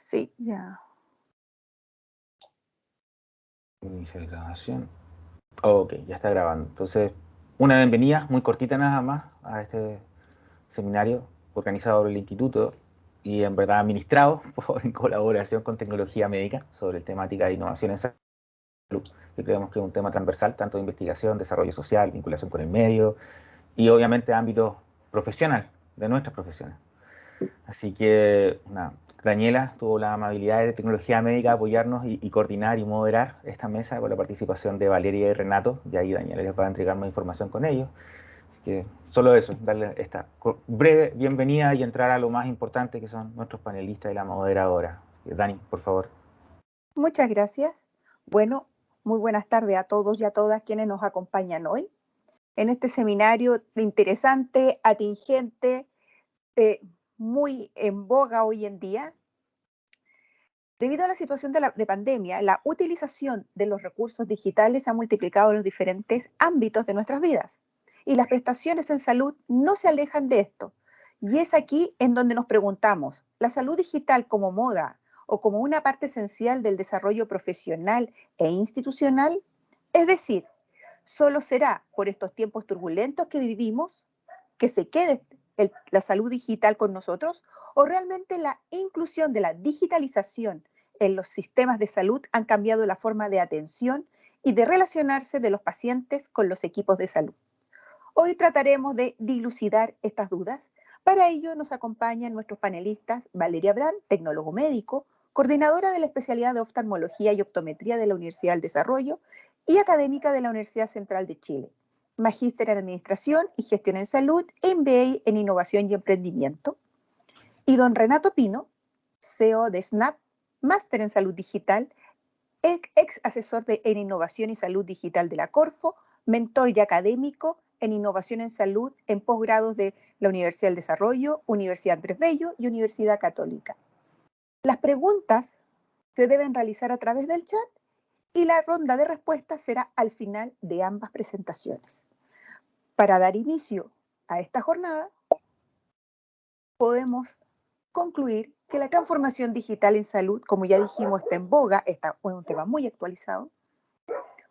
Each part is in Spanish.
Sí, ya. Iniciar grabación. Ok, ya está grabando. Entonces, una bienvenida muy cortita nada más a este seminario organizado por el Instituto y en verdad administrado en colaboración con Tecnología Médica sobre el temática de innovación en salud, que creemos que es un tema transversal, tanto de investigación, desarrollo social, vinculación con el medio y obviamente ámbito profesional, de nuestras profesiones. Así que, nada, Daniela tuvo la amabilidad de Tecnología Médica de apoyarnos y coordinar y moderar esta mesa con la participación de Valeria y Renato, y ahí Daniela les va a entregar más información con ellos. Así que solo eso, darle esta breve bienvenida y entrar a lo más importante que son nuestros panelistas y la moderadora. Dani, por favor. Muchas gracias. Bueno, muy buenas tardes a todos y a todas quienes nos acompañan hoy en este seminario interesante, atingente, muy en boga hoy en día. Debido a la situación de pandemia, la utilización de los recursos digitales ha multiplicado los diferentes ámbitos de nuestras vidas y las prestaciones en salud no se alejan de esto. Y es aquí en donde nos preguntamos, ¿la salud digital como moda o como una parte esencial del desarrollo profesional e institucional? Es decir, ¿solo será por estos tiempos turbulentos que vivimos que se quede la salud digital con nosotros o realmente la inclusión de la digitalización en los sistemas de salud han cambiado la forma de atención y de relacionarse de los pacientes con los equipos de salud? Hoy trataremos de dilucidar estas dudas. Para ello nos acompañan nuestros panelistas Valeria Brand, tecnólogo médico, coordinadora de la especialidad de oftalmología y optometría de la Universidad del Desarrollo y académica de la Universidad Central de Chile, magíster en Administración y Gestión en Salud e MBA en Innovación y Emprendimiento. Y don Renato Pino, CEO de SNAP, máster en Salud Digital, ex asesor en Innovación y Salud Digital de la Corfo, mentor y académico en Innovación en Salud en posgrados de la Universidad del Desarrollo, Universidad Andrés Bello y Universidad Católica. Las preguntas se deben realizar a través del chat y la ronda de respuestas será al final de ambas presentaciones. Para dar inicio a esta jornada, podemos concluir que la transformación digital en salud, como ya dijimos, está en boga, es un tema muy actualizado.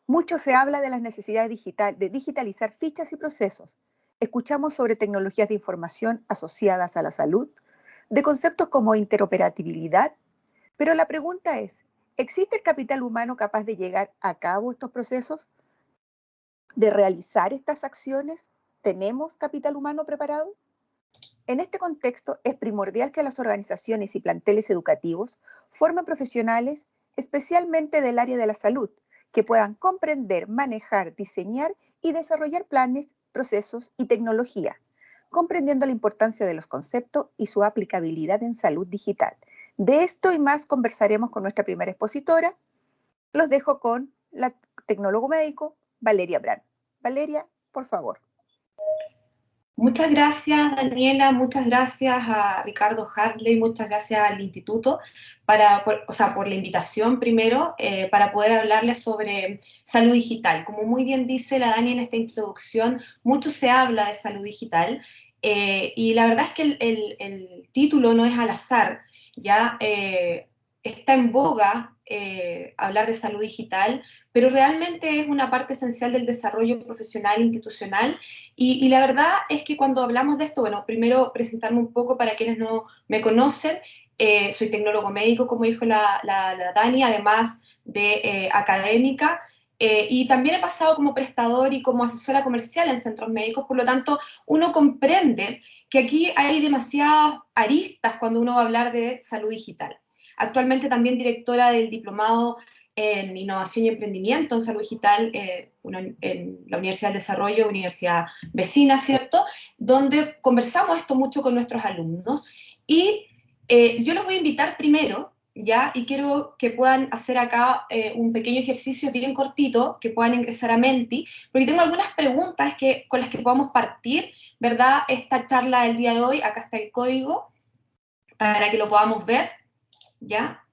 Mucho se habla de las necesidades de digitalizar fichas y procesos. Escuchamos sobre tecnologías de información asociadas a la salud, de conceptos como interoperabilidad, pero la pregunta es, ¿existe el capital humano capaz de llegar a cabo estos procesos, de realizar estas acciones? ¿Tenemos capital humano preparado? En este contexto, es primordial que las organizaciones y planteles educativos formen profesionales, especialmente del área de la salud, que puedan comprender, manejar, diseñar y desarrollar planes, procesos y tecnología, comprendiendo la importancia de los conceptos y su aplicabilidad en salud digital. De esto y más conversaremos con nuestra primera expositora. Los dejo con la tecnólogo médico Valeria Brand. Valeria, por favor. Muchas gracias, Daniela, muchas gracias a Ricardo Hartley, muchas gracias al Instituto por la invitación primero, para poder hablarles sobre salud digital. Como muy bien dice la Dani en esta introducción, mucho se habla de salud digital, y la verdad es que el título no es al azar, ya está en boga hablar de salud digital, pero realmente es una parte esencial del desarrollo profesional e institucional. Y la verdad es que cuando hablamos de esto, bueno, primero presentarme un poco para quienes no me conocen. Soy tecnólogo médico, como dijo la Dani, además de académica, y también he pasado como prestador y como asesora comercial en centros médicos. Por lo tanto, uno comprende que aquí hay demasiadas aristas cuando uno va a hablar de salud digital. Actualmente también directora del diplomado en Innovación y Emprendimiento en Salud Digital, en la Universidad del Desarrollo, universidad vecina, ¿cierto? Donde conversamos esto mucho con nuestros alumnos. Y yo los voy a invitar primero, ¿ya? Y quiero que puedan hacer acá un pequeño ejercicio bien cortito, que puedan ingresar a Menti, porque tengo algunas preguntas con las que podamos partir, ¿verdad? Esta charla del día de hoy. Acá está el código para que lo podamos ver, ¿ya?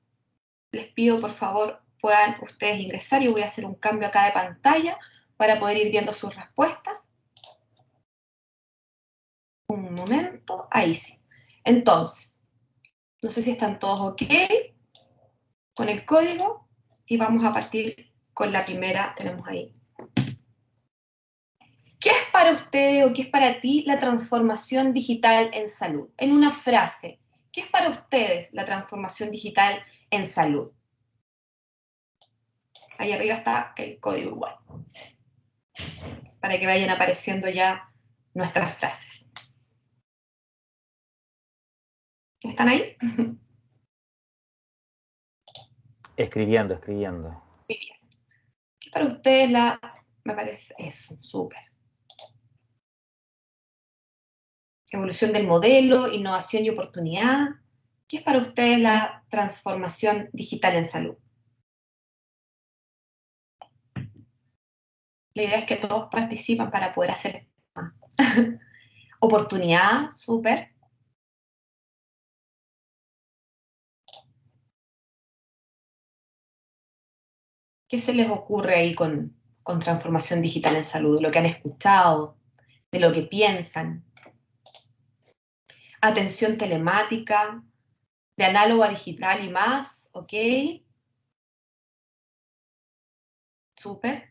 Les pido, por favor, puedan ustedes ingresar. Yo voy a hacer un cambio acá de pantalla para poder ir viendo sus respuestas. Un momento, ahí sí. Entonces, No sé si están todos ok con el código y vamos a partir con la primera, tenemos ahí. ¿Qué es para usted o qué es para ti la transformación digital en salud? En una frase, ¿qué es para ustedes la transformación digital en salud? Ahí arriba está el código igual, para que vayan apareciendo ya nuestras frases. ¿Están ahí? Escribiendo. Muy bien. ¿Qué es para ustedes la... Me parece eso, súper. Evolución del modelo, innovación y oportunidad. ¿Qué es para ustedes la transformación digital en salud? La idea es que todos participan para poder hacer oportunidad, súper. ¿Qué se les ocurre ahí con transformación digital en salud? De lo que han escuchado, de lo que piensan. Atención telemática, de análogo a digital y más, ¿ok? Súper.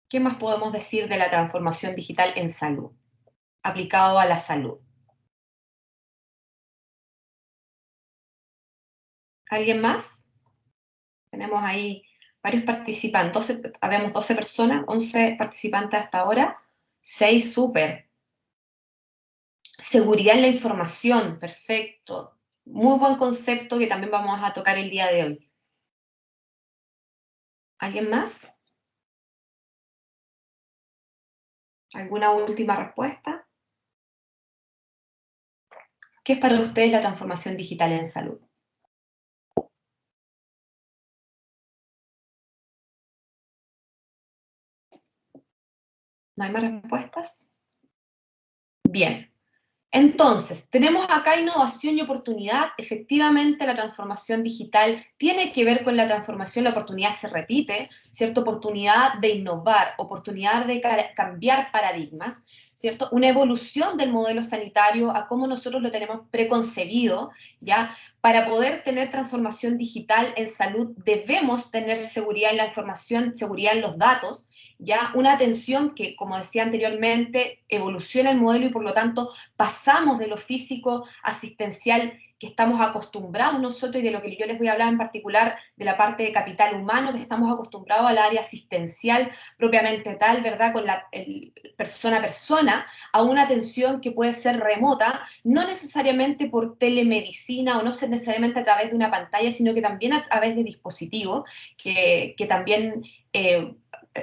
¿Qué más podemos decir de la transformación digital en salud? Aplicado a la salud. ¿Alguien más? Tenemos ahí varios participantes. Habemos 12 personas, 11 participantes hasta ahora. 6, súper. Seguridad en la información, perfecto. Muy buen concepto que también vamos a tocar el día de hoy. ¿Alguien más? ¿Alguna última respuesta? ¿Qué es para ustedes la transformación digital en salud? ¿No hay más respuestas? Bien. Entonces, tenemos acá innovación y oportunidad. Efectivamente, la transformación digital tiene que ver con la transformación, la oportunidad se repite, ¿cierto? Oportunidad de innovar, oportunidad de cambiar paradigmas, ¿cierto? Una evolución del modelo sanitario a cómo nosotros lo tenemos preconcebido, ¿ya? Para poder tener transformación digital en salud debemos tener seguridad en la información, seguridad en los datos, ya una atención que, como decía anteriormente, evoluciona el modelo y por lo tanto pasamos de lo físico asistencial que estamos acostumbrados nosotros y de lo que yo les voy a hablar en particular de la parte de capital humano, que estamos acostumbrados al área asistencial propiamente tal, ¿verdad? Con la persona a persona, a una atención que puede ser remota, no necesariamente por telemedicina o no necesariamente a través de una pantalla, sino que también a través de dispositivos, que también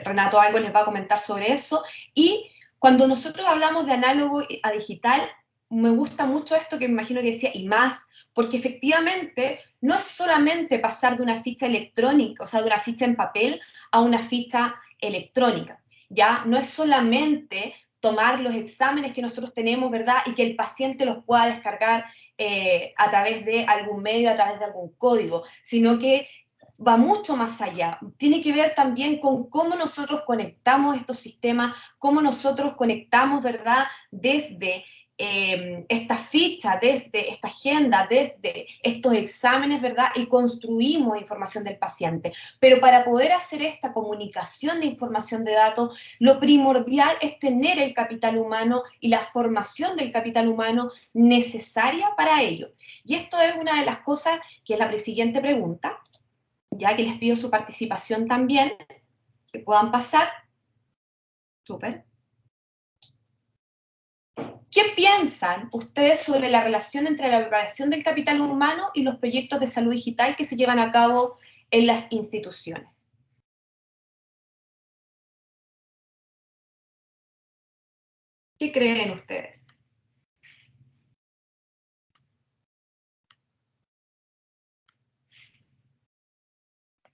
Renato algo les va a comentar sobre eso. Y cuando nosotros hablamos de análogo a digital, me gusta mucho esto que me imagino que decía, y más, porque efectivamente no es solamente pasar de una ficha electrónica, o sea, de una ficha en papel a una ficha electrónica, ¿ya? No es solamente tomar los exámenes que nosotros tenemos, ¿verdad? Y que el paciente los pueda descargar a través de algún medio, a través de algún código, sino que va mucho más allá. Tiene que ver también con cómo nosotros conectamos estos sistemas, cómo nosotros conectamos, ¿verdad? Desde esta ficha, desde esta agenda, desde estos exámenes, ¿verdad? Y construimos información del paciente. Pero para poder hacer esta comunicación de información de datos, lo primordial es tener el capital humano y la formación del capital humano necesaria para ello. Y esto es una de las cosas que es la siguiente pregunta, ya que les pido su participación también, que puedan pasar. Súper. ¿Qué piensan ustedes sobre la relación entre la preparación del capital humano y los proyectos de salud digital que se llevan a cabo en las instituciones? ¿Qué creen ustedes?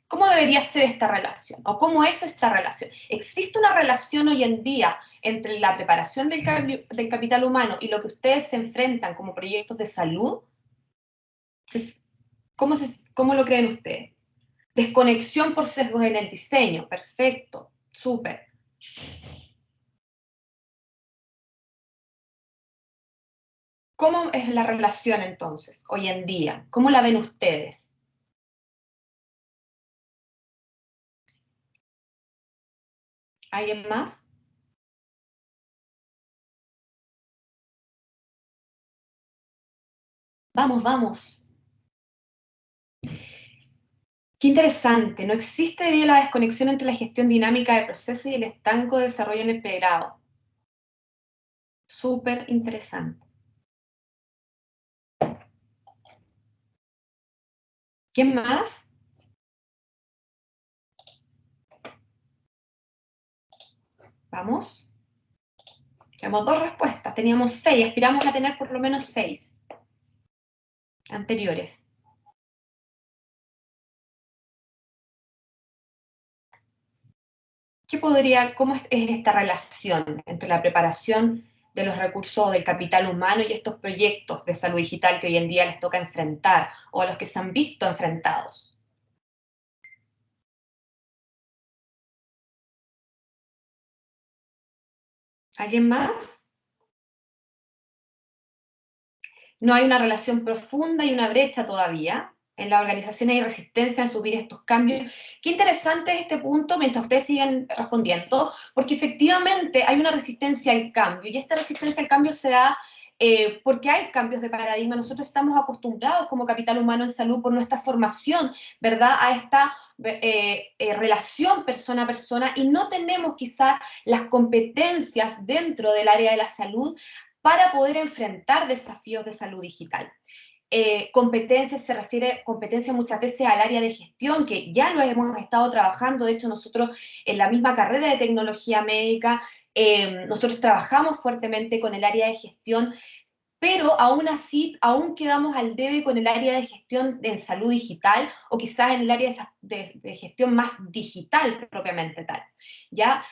¿Cómo debería ser esta relación? ¿O cómo es esta relación? ¿Existe una relación hoy en día entre la preparación del capital humano y lo que ustedes se enfrentan como proyectos de salud? ¿Cómo lo creen ustedes? Desconexión por sesgos en el diseño. Perfecto. Súper. ¿Cómo es la relación entonces, hoy en día? ¿Cómo la ven ustedes? ¿Alguien más? Vamos, vamos. Qué interesante. No existe debido a la desconexión entre la gestión dinámica de procesos y el estanco de desarrollo en el pregrado. Súper interesante. ¿Quién más? Vamos. Tenemos 2 respuestas. Teníamos 6. Aspiramos a tener por lo menos 6 anteriores. ¿Cómo es esta relación entre la preparación de los recursos del capital humano y estos proyectos de salud digital que hoy en día les toca enfrentar o a los que se han visto enfrentados? ¿Alguien más? No hay una relación profunda y una brecha todavía. En la organización hay resistencia a subir estos cambios. Qué interesante este punto mientras ustedes siguen respondiendo, porque efectivamente hay una resistencia al cambio y esta resistencia al cambio se da porque hay cambios de paradigma. Nosotros estamos acostumbrados como capital humano en salud por nuestra formación, ¿verdad?, a esta relación persona a persona y no tenemos quizás las competencias dentro del área de la salud para poder enfrentar desafíos de salud digital. Competencia se refiere, competencia muchas veces al área de gestión, que ya lo hemos estado trabajando. De hecho, nosotros en la misma carrera de tecnología médica, nosotros trabajamos fuertemente con el área de gestión, pero aún así, aún quedamos al debe con el área de gestión en salud digital o quizás en el área de gestión más digital propiamente tal. ¿Ya?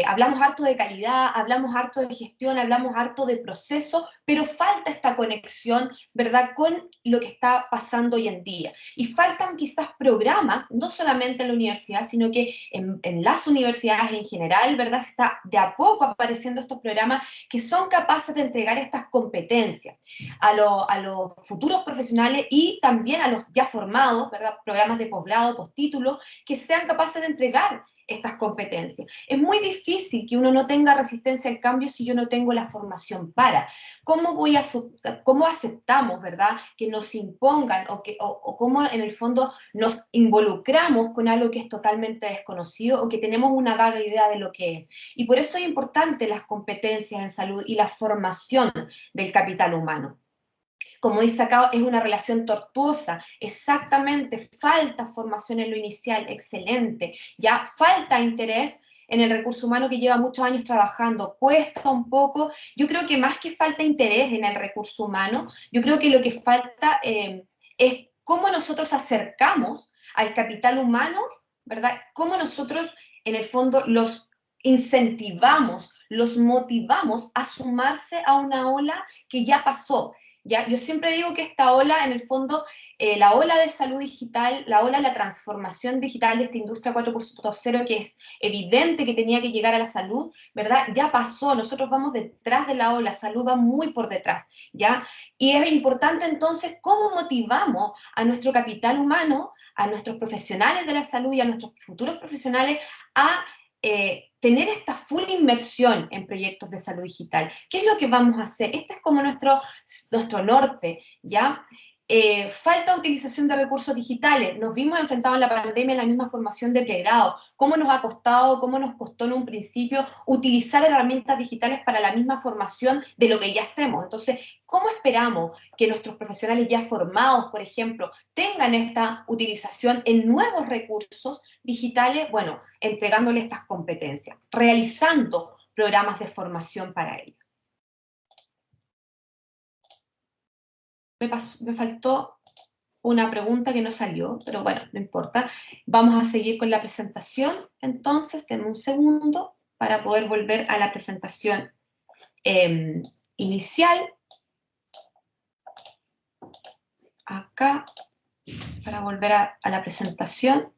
Hablamos harto de calidad, hablamos harto de gestión, hablamos harto de proceso, pero falta esta conexión, ¿verdad?, con lo que está pasando hoy en día. Y faltan quizás programas, no solamente en la universidad, sino que en las universidades en general, ¿verdad?, se está de a poco apareciendo estos programas que son capaces de entregar estas competencias a los futuros profesionales y también a los ya formados, ¿verdad?, programas de posgrado, postítulo, que sean capaces de entregar estas competencias. Es muy difícil que uno no tenga resistencia al cambio si yo no tengo la formación para. ¿Cómo aceptamos, verdad, que nos impongan o cómo en el fondo nos involucramos con algo que es totalmente desconocido o que tenemos una vaga idea de lo que es? Y por eso es importante las competencias en salud y la formación del capital humano. Como dice acá, es una relación tortuosa, exactamente, falta formación en lo inicial, excelente, ya falta interés en el recurso humano que lleva muchos años trabajando, cuesta un poco. Yo creo que más que falta interés en el recurso humano, yo creo que lo que falta es cómo nosotros acercamos al capital humano, ¿verdad? Cómo nosotros en el fondo los incentivamos, los motivamos a sumarse a una ola que ya pasó. ¿Ya? Yo siempre digo que esta ola, en el fondo, la ola de salud digital, la ola de la transformación digital de esta industria 4.0, que es evidente que tenía que llegar a la salud, ¿verdad? Ya pasó, nosotros vamos detrás de la ola, salud va muy por detrás, ¿ya? Y es importante entonces cómo motivamos a nuestro capital humano, a nuestros profesionales de la salud y a nuestros futuros profesionales a tener esta full inmersión en proyectos de salud digital. ¿Qué es lo que vamos a hacer? Este es como nuestro norte, ¿ya? Falta utilización de recursos digitales. Nos vimos enfrentados en la pandemia en la misma formación de pregrado. ¿Cómo nos ha costado, cómo nos costó en un principio utilizar herramientas digitales para la misma formación de lo que ya hacemos? Entonces, ¿cómo esperamos que nuestros profesionales ya formados, por ejemplo, tengan esta utilización en nuevos recursos digitales? Bueno, entregándole estas competencias, realizando programas de formación para ello. Me faltó una pregunta que no salió, pero bueno, no importa. Vamos a seguir con la presentación. Entonces, denme un segundo para poder volver a la presentación inicial. Acá, para volver a la presentación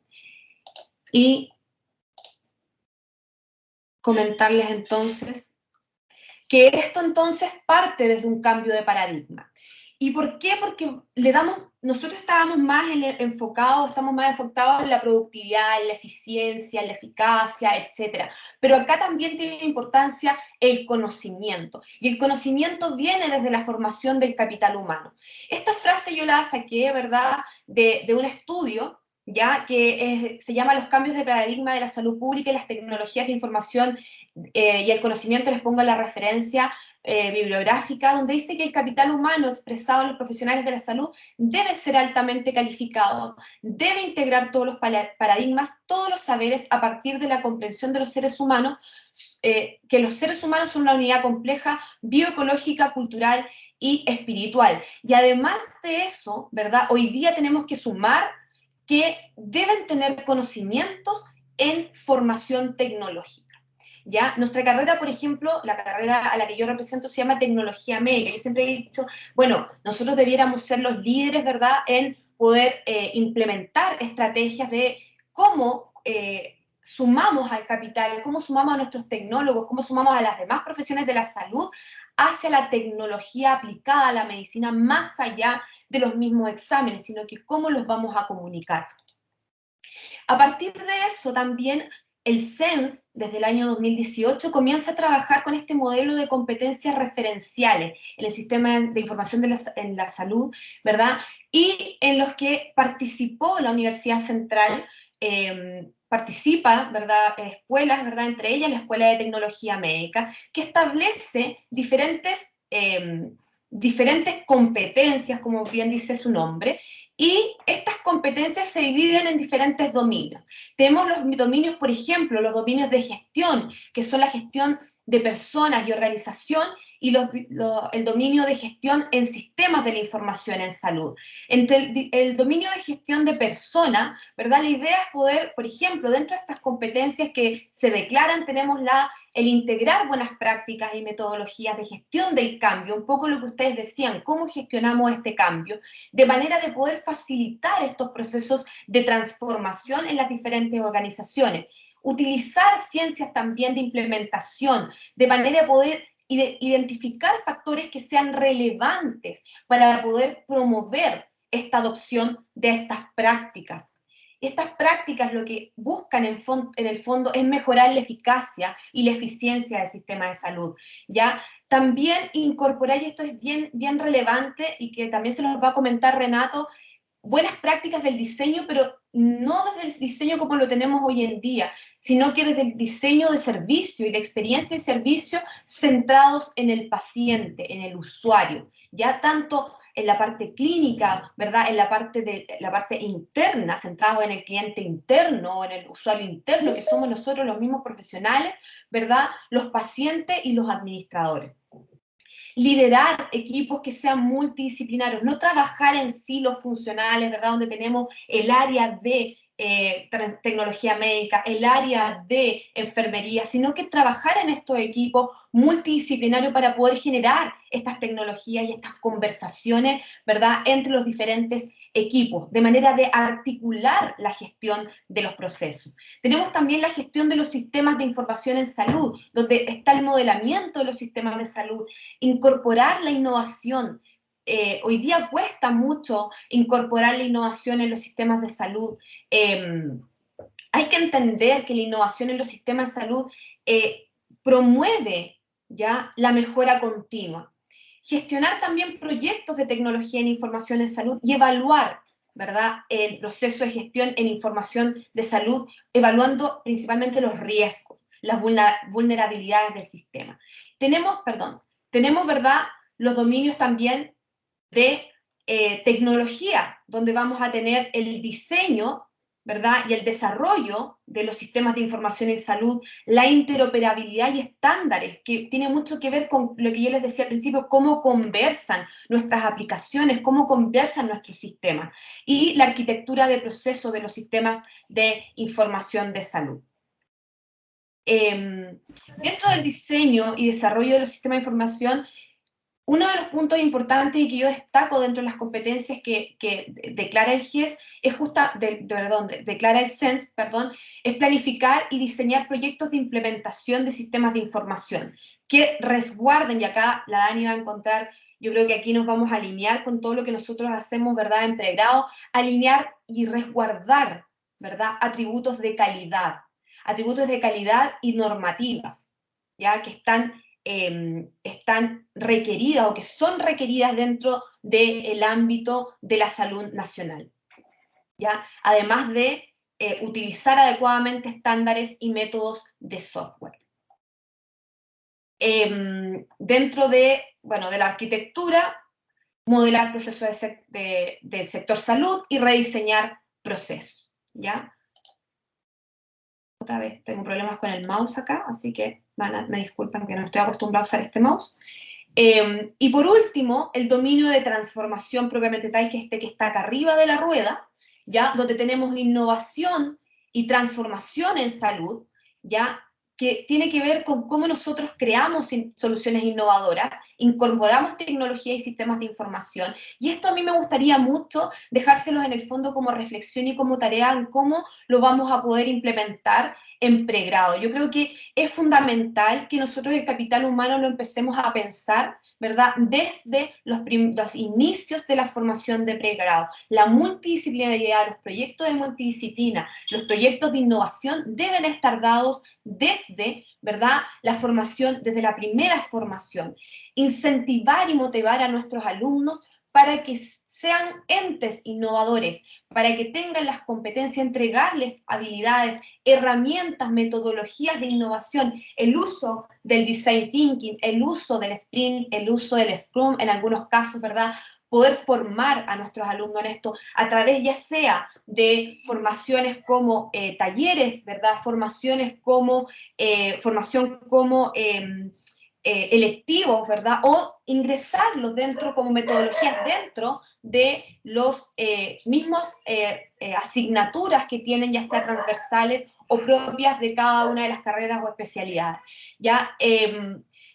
y comentarles entonces Que esto entonces parte desde un cambio de paradigma. ¿Y por qué? Porque nosotros estamos más estamos más enfocados en la productividad, en la eficiencia, en la eficacia, etc. Pero acá también tiene importancia el conocimiento. Y el conocimiento viene desde la formación del capital humano. Esta frase yo la saqué, ¿verdad?, de un estudio, ya que se llama Los cambios de paradigma de la salud pública y las tecnologías de información y el conocimiento. Les pongo la referencia bibliográfica, donde dice que el capital humano expresado en los profesionales de la salud debe ser altamente calificado, debe integrar todos los paradigmas, todos los saberes a partir de la comprensión de los seres humanos, que los seres humanos son una unidad compleja, bioecológica, cultural y espiritual. Y además de eso, ¿verdad?, hoy día tenemos que sumar que deben tener conocimientos en formación tecnológica. ¿Ya? Nuestra carrera, por ejemplo, la carrera a la que yo represento se llama tecnología médica. Yo siempre he dicho, bueno, nosotros debiéramos ser los líderes, ¿verdad?, en poder implementar estrategias de cómo sumamos al capital, cómo sumamos a nuestros tecnólogos, cómo sumamos a las demás profesiones de la salud hacia la tecnología aplicada a la medicina, más allá de los mismos exámenes, sino que cómo los vamos a comunicar. A partir de eso también el CENS, desde el año 2018, comienza a trabajar con este modelo de competencias referenciales en el sistema de información en la salud, ¿verdad? Y en los que participó la Universidad Central, participa, ¿verdad?, escuelas, ¿verdad?, entre ellas la Escuela de Tecnología Médica, que establece diferentes competencias, como bien dice su nombre, y estas competencias se dividen en diferentes dominios. Tenemos los dominios, por ejemplo, los dominios de gestión, que son la gestión de personas y organización, y el dominio de gestión en sistemas de la información en salud. Entre el dominio de gestión de persona, ¿verdad?, la idea es poder, por ejemplo, dentro de estas competencias que se declaran, tenemos el integrar buenas prácticas y metodologías de gestión del cambio, un poco lo que ustedes decían, cómo gestionamos este cambio, de manera de poder facilitar estos procesos de transformación en las diferentes organizaciones. Utilizar ciencias también de implementación, de manera de poder identificar factores que sean relevantes para poder promover esta adopción de estas prácticas. Estas prácticas lo que buscan en el fondo es mejorar la eficacia y la eficiencia del sistema de salud, ¿ya? También incorporar, y esto es bien, bien relevante y que también se nos va a comentar Renato, buenas prácticas del diseño, pero no desde el diseño como lo tenemos hoy en día, sino que desde el diseño de servicio y de experiencia y servicio centrados en el paciente, en el usuario, ya tanto en la parte clínica, ¿verdad?, en la parte interna, centrados en el cliente interno, en el usuario interno, que somos nosotros los mismos profesionales, ¿verdad?, los pacientes y los administradores. Liderar equipos que sean multidisciplinarios, no trabajar en silos funcionales, ¿verdad?, donde tenemos el área de tecnología médica, el área de enfermería, sino que trabajar en estos equipos multidisciplinarios para poder generar estas tecnologías y estas conversaciones, ¿verdad?, entre los diferentes equipos, de manera de articular la gestión de los procesos. Tenemos también la gestión de los sistemas de información en salud, donde está el modelamiento de los sistemas de salud, incorporar la innovación. Hoy día cuesta mucho incorporar la innovación en los sistemas de salud. Hay que entender que la innovación en los sistemas de salud promueve ya la mejora continua. Gestionar también proyectos de tecnología en información en salud y evaluar, ¿verdad?, el proceso de gestión en información de salud, evaluando principalmente los riesgos, las vulnerabilidades del sistema. Tenemos, ¿verdad?, los dominios también de tecnología, donde vamos a tener el diseño, ¿verdad?, y el desarrollo de los sistemas de información en salud, la interoperabilidad y estándares, que tiene mucho que ver con lo que yo les decía al principio, cómo conversan nuestras aplicaciones, cómo conversan nuestros sistemas, y la arquitectura de proceso de los sistemas de información de salud. Dentro del diseño y desarrollo de los sistemas de información, uno de los puntos importantes y que yo destaco dentro de las competencias que declara el GIES declara el CENS, es planificar y diseñar proyectos de implementación de sistemas de información que resguarden, y acá la Dani va a encontrar, yo creo que aquí nos vamos a alinear con todo lo que nosotros hacemos, ¿verdad?, en pregrado, alinear y resguardar, ¿verdad?, atributos de calidad y normativas, ¿ya?, que están requeridas o que son requeridas dentro del ámbito de la salud nacional, ¿ya? Además de utilizar adecuadamente estándares y métodos de software. Dentro de la arquitectura, modelar procesos del sector salud y rediseñar procesos, ¿ya? Otra vez tengo problemas con el mouse acá, así que me disculpan que no estoy acostumbrada a usar este mouse. Y por último, el dominio de transformación propiamente tal, que que está acá arriba de la rueda, ¿ya?, donde tenemos innovación y transformación en salud, ¿ya?, que tiene que ver con cómo nosotros creamos soluciones innovadoras, incorporamos tecnología y sistemas de información, y esto a mí me gustaría mucho dejárselos en el fondo como reflexión y como tarea en cómo lo vamos a poder implementar en pregrado. Yo creo que es fundamental que nosotros el capital humano lo empecemos a pensar, ¿verdad?, desde los inicios de la formación de pregrado. La multidisciplinariedad, los proyectos de multidisciplina, los proyectos de innovación deben estar dados desde, ¿verdad?, la formación, desde la primera formación. Incentivar y motivar a nuestros alumnos para que sean entes innovadores, para que tengan las competencias, entregarles habilidades, herramientas, metodologías de innovación, el uso del design thinking, el uso del sprint, el uso del scrum, en algunos casos, ¿verdad?, poder formar a nuestros alumnos en esto a través ya sea de formaciones como talleres, ¿verdad?, formación como electivos, ¿verdad?, o ingresarlos dentro como metodologías dentro de los mismos asignaturas que tienen, ya sea transversales o propias de cada una de las carreras o especialidades, ¿ya?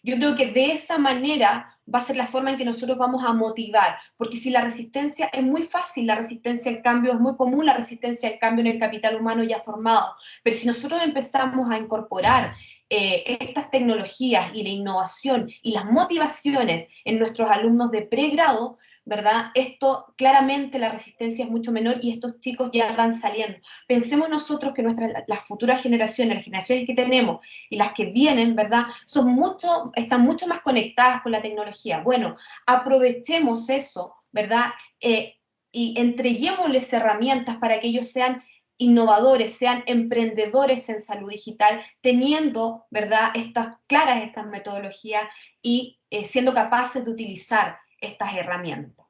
Yo creo que de esa manera va a ser la forma en que nosotros vamos a motivar, porque si la resistencia es muy fácil, la resistencia al cambio es muy común, la resistencia al cambio en el capital humano ya formado, pero si nosotros empezamos a incorporar estas tecnologías y la innovación y las motivaciones en nuestros alumnos de pregrado, ¿verdad?, esto claramente la resistencia es mucho menor y estos chicos ya van saliendo. Pensemos nosotros que las futuras generaciones, las generaciones que tenemos y las que vienen, ¿verdad?, están mucho más conectadas con la tecnología. Bueno, aprovechemos eso, ¿verdad?, y entreguémosles herramientas para que ellos sean innovadores, sean emprendedores en salud digital, teniendo, ¿verdad?, estas metodologías y siendo capaces de utilizar estas herramientas,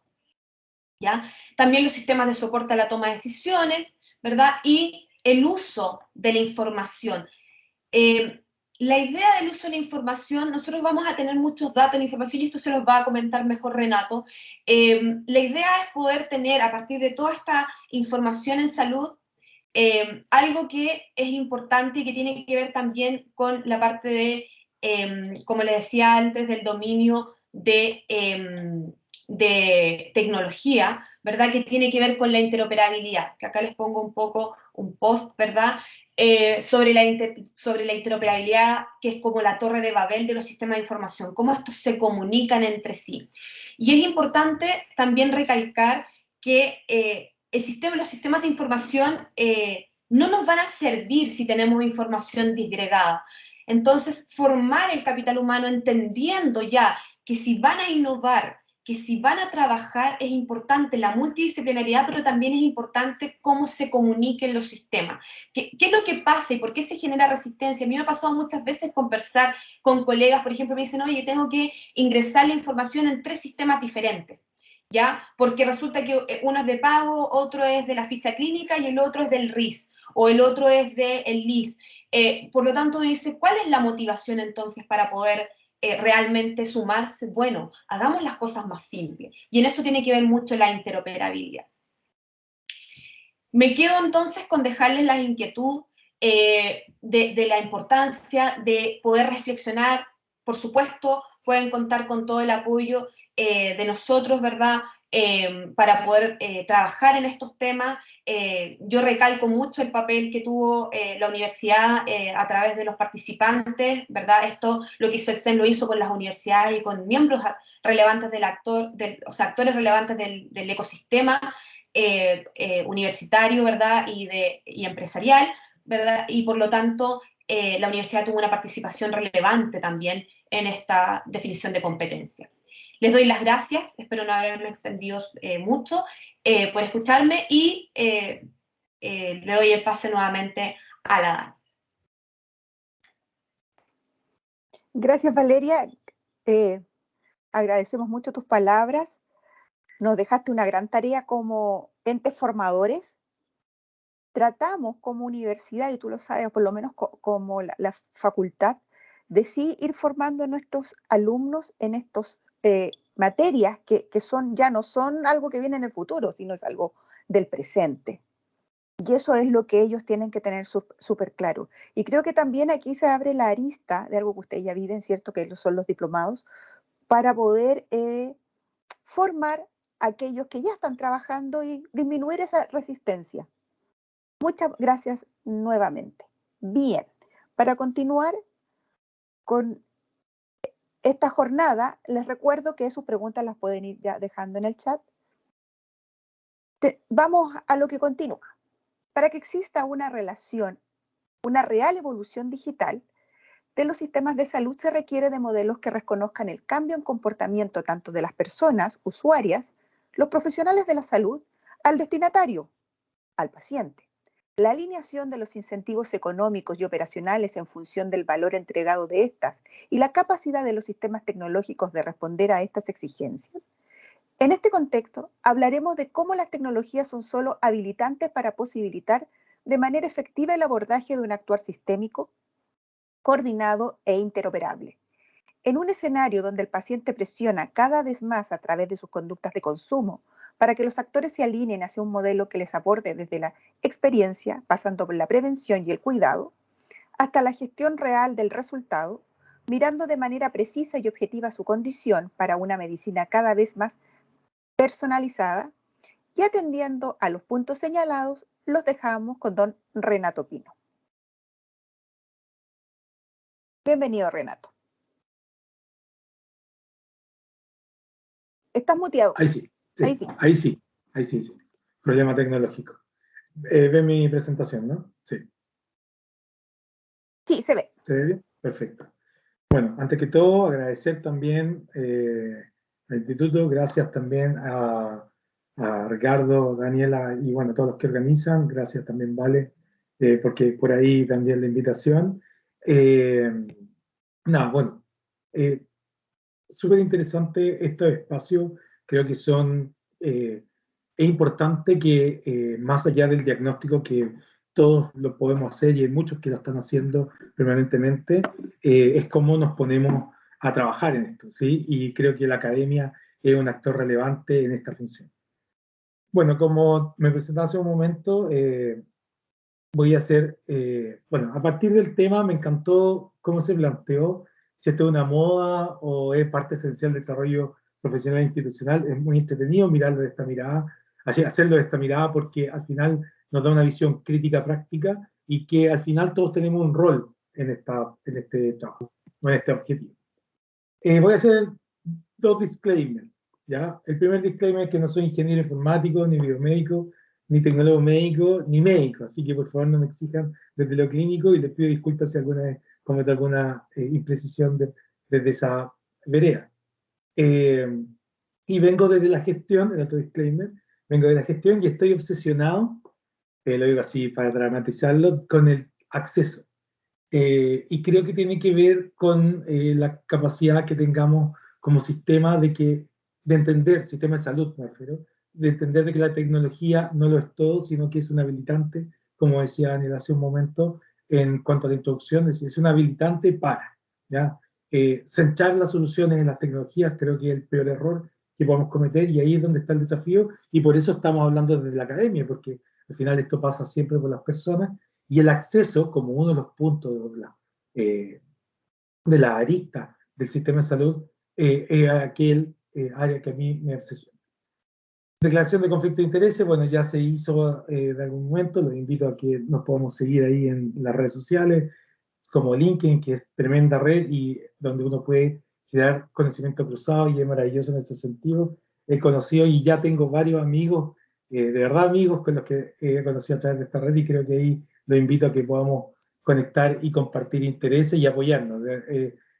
¿ya? También los sistemas de soporte a la toma de decisiones, ¿verdad?, y el uso de la información. La idea del uso de la información, nosotros vamos a tener muchos datos de información y esto se los va a comentar mejor Renato. La idea es poder tener, a partir de toda esta información en salud, algo que es importante y que tiene que ver también con la parte de, como les decía antes, del dominio de tecnología, ¿verdad?, que tiene que ver con la interoperabilidad, que acá les pongo un poco un post, ¿verdad?, sobre la interoperabilidad, que es como la torre de Babel de los sistemas de información, cómo estos se comunican entre sí. Y es importante también recalcar que los sistemas de información no nos van a servir si tenemos información disgregada. Entonces, formar el capital humano entendiendo ya que si van a innovar, que si van a trabajar, es importante la multidisciplinariedad, pero también es importante cómo se comuniquen los sistemas. ¿Qué es lo que pasa y por qué se genera resistencia? A mí me ha pasado muchas veces conversar con colegas, por ejemplo, me dicen, oye, tengo que ingresar la información en 3 sistemas diferentes, ¿ya? Porque resulta que uno es de pago, otro es de la ficha clínica y el otro es del RIS, o el otro es del LIS. Por lo tanto, dice, ¿cuál es la motivación entonces para poder realmente sumarse? Bueno, hagamos las cosas más simples. Y en eso tiene que ver mucho la interoperabilidad. Me quedo entonces con dejarles la inquietud de la importancia de poder reflexionar, por supuesto, pueden contar con todo el apoyo de nosotros, ¿verdad? Para poder trabajar en estos temas. Yo recalco mucho el papel que tuvo la universidad a través de los participantes, ¿verdad? Esto, lo que hizo el CEN, lo hizo con las universidades y con miembros relevantes o sea, actores relevantes del ecosistema universitario, ¿verdad? Y empresarial, ¿verdad? Y por lo tanto, la universidad tuvo una participación relevante también en esta definición de competencia. Les doy las gracias, espero no haberme extendido mucho por escucharme y le doy el pase nuevamente a la Dani. Gracias, Valeria. Agradecemos mucho tus palabras. Nos dejaste una gran tarea como entes formadores. Tratamos como universidad, y tú lo sabes, por lo menos como la facultad, de sí ir formando a nuestros alumnos en estas materias que ya no son algo que viene en el futuro, sino es algo del presente. Y eso es lo que ellos tienen que tener súper claro. Y creo que también aquí se abre la arista de algo que ustedes ya viven, ¿cierto? Que son los diplomados, para poder formar a aquellos que ya están trabajando y disminuir esa resistencia. Muchas gracias nuevamente. Bien, para continuar con esta jornada, les recuerdo que sus preguntas las pueden ir ya dejando en el chat. Vamos a lo que continúa. Para que exista una relación, una real evolución digital de los sistemas de salud, se requiere de modelos que reconozcan el cambio en comportamiento tanto de las personas, usuarias, los profesionales de la salud, al destinatario, al paciente. La alineación de los incentivos económicos y operacionales en función del valor entregado de estas y la capacidad de los sistemas tecnológicos de responder a estas exigencias. En este contexto, hablaremos de cómo las tecnologías son solo habilitantes para posibilitar de manera efectiva el abordaje de un actuar sistémico, coordinado e interoperable. En un escenario donde el paciente presiona cada vez más a través de sus conductas de consumo para que los actores se alineen hacia un modelo que les aporte desde la experiencia, pasando por la prevención y el cuidado, hasta la gestión real del resultado, mirando de manera precisa y objetiva su condición para una medicina cada vez más personalizada, y atendiendo a los puntos señalados, los dejamos con don Renato Pino. Bienvenido, Renato. ¿Estás muteado? Ahí sí, sí, Ahí sí. ahí sí. Problema tecnológico. Ve mi presentación, ¿no? Sí. Sí, se ve. ¿Se ve bien? Perfecto. Bueno, antes que todo, agradecer también al Instituto, gracias también a Ricardo, Daniela y bueno, todos los que organizan, gracias también, Vale, porque por ahí también la invitación. Bueno, súper interesante estos espacios, creo que son, es importante que más allá del diagnóstico que todos lo podemos hacer y hay muchos que lo están haciendo permanentemente, es cómo nos ponemos a trabajar en esto, ¿sí? Y creo que la academia es un actor relevante en esta función. Bueno, como me presentaba hace un momento, voy a hacer, bueno, a partir del tema me encantó cómo se planteó, si esto es una moda o es parte esencial del desarrollo profesional e institucional. Es muy entretenido mirarlo de esta mirada, hacerlo de esta mirada, porque al final nos da una visión crítica práctica y que al final todos tenemos un rol en este trabajo, o en este objetivo. Voy a hacer dos disclaimers, ¿ya? El primer disclaimer es que no soy ingeniero informático, ni biomédico, ni tecnólogo médico, ni médico, así que por favor no me exijan desde lo clínico y les pido disculpas si alguna vez cometo alguna imprecisión desde esa vereda. Y vengo desde la gestión, el otro disclaimer, vengo de la gestión y estoy obsesionado, lo digo así para dramatizarlo, con el acceso. Y creo que tiene que ver con la capacidad que tengamos como sistema de entender, sistema de salud me refiero, de entender de que la tecnología no lo es todo, sino que es un habilitante, como decía Daniel hace un momento, en cuanto a la introducción, es un habilitante para, ¿ya? Centrar las soluciones en las tecnologías creo que es el peor error que podemos cometer y ahí es donde está el desafío y por eso estamos hablando desde la academia, porque al final esto pasa siempre por las personas y el acceso como uno de los puntos de la arista del sistema de salud aquel área que a mí me obsesiona. Declaración de conflicto de intereses, bueno, ya se hizo de algún momento, los invito a que nos podamos seguir ahí en las redes sociales, como LinkedIn, que es tremenda red y donde uno puede generar conocimiento cruzado y es maravilloso en ese sentido. He conocido y ya tengo varios amigos, de verdad amigos con los que he conocido a través de esta red y creo que ahí los invito a que podamos conectar y compartir intereses y apoyarnos.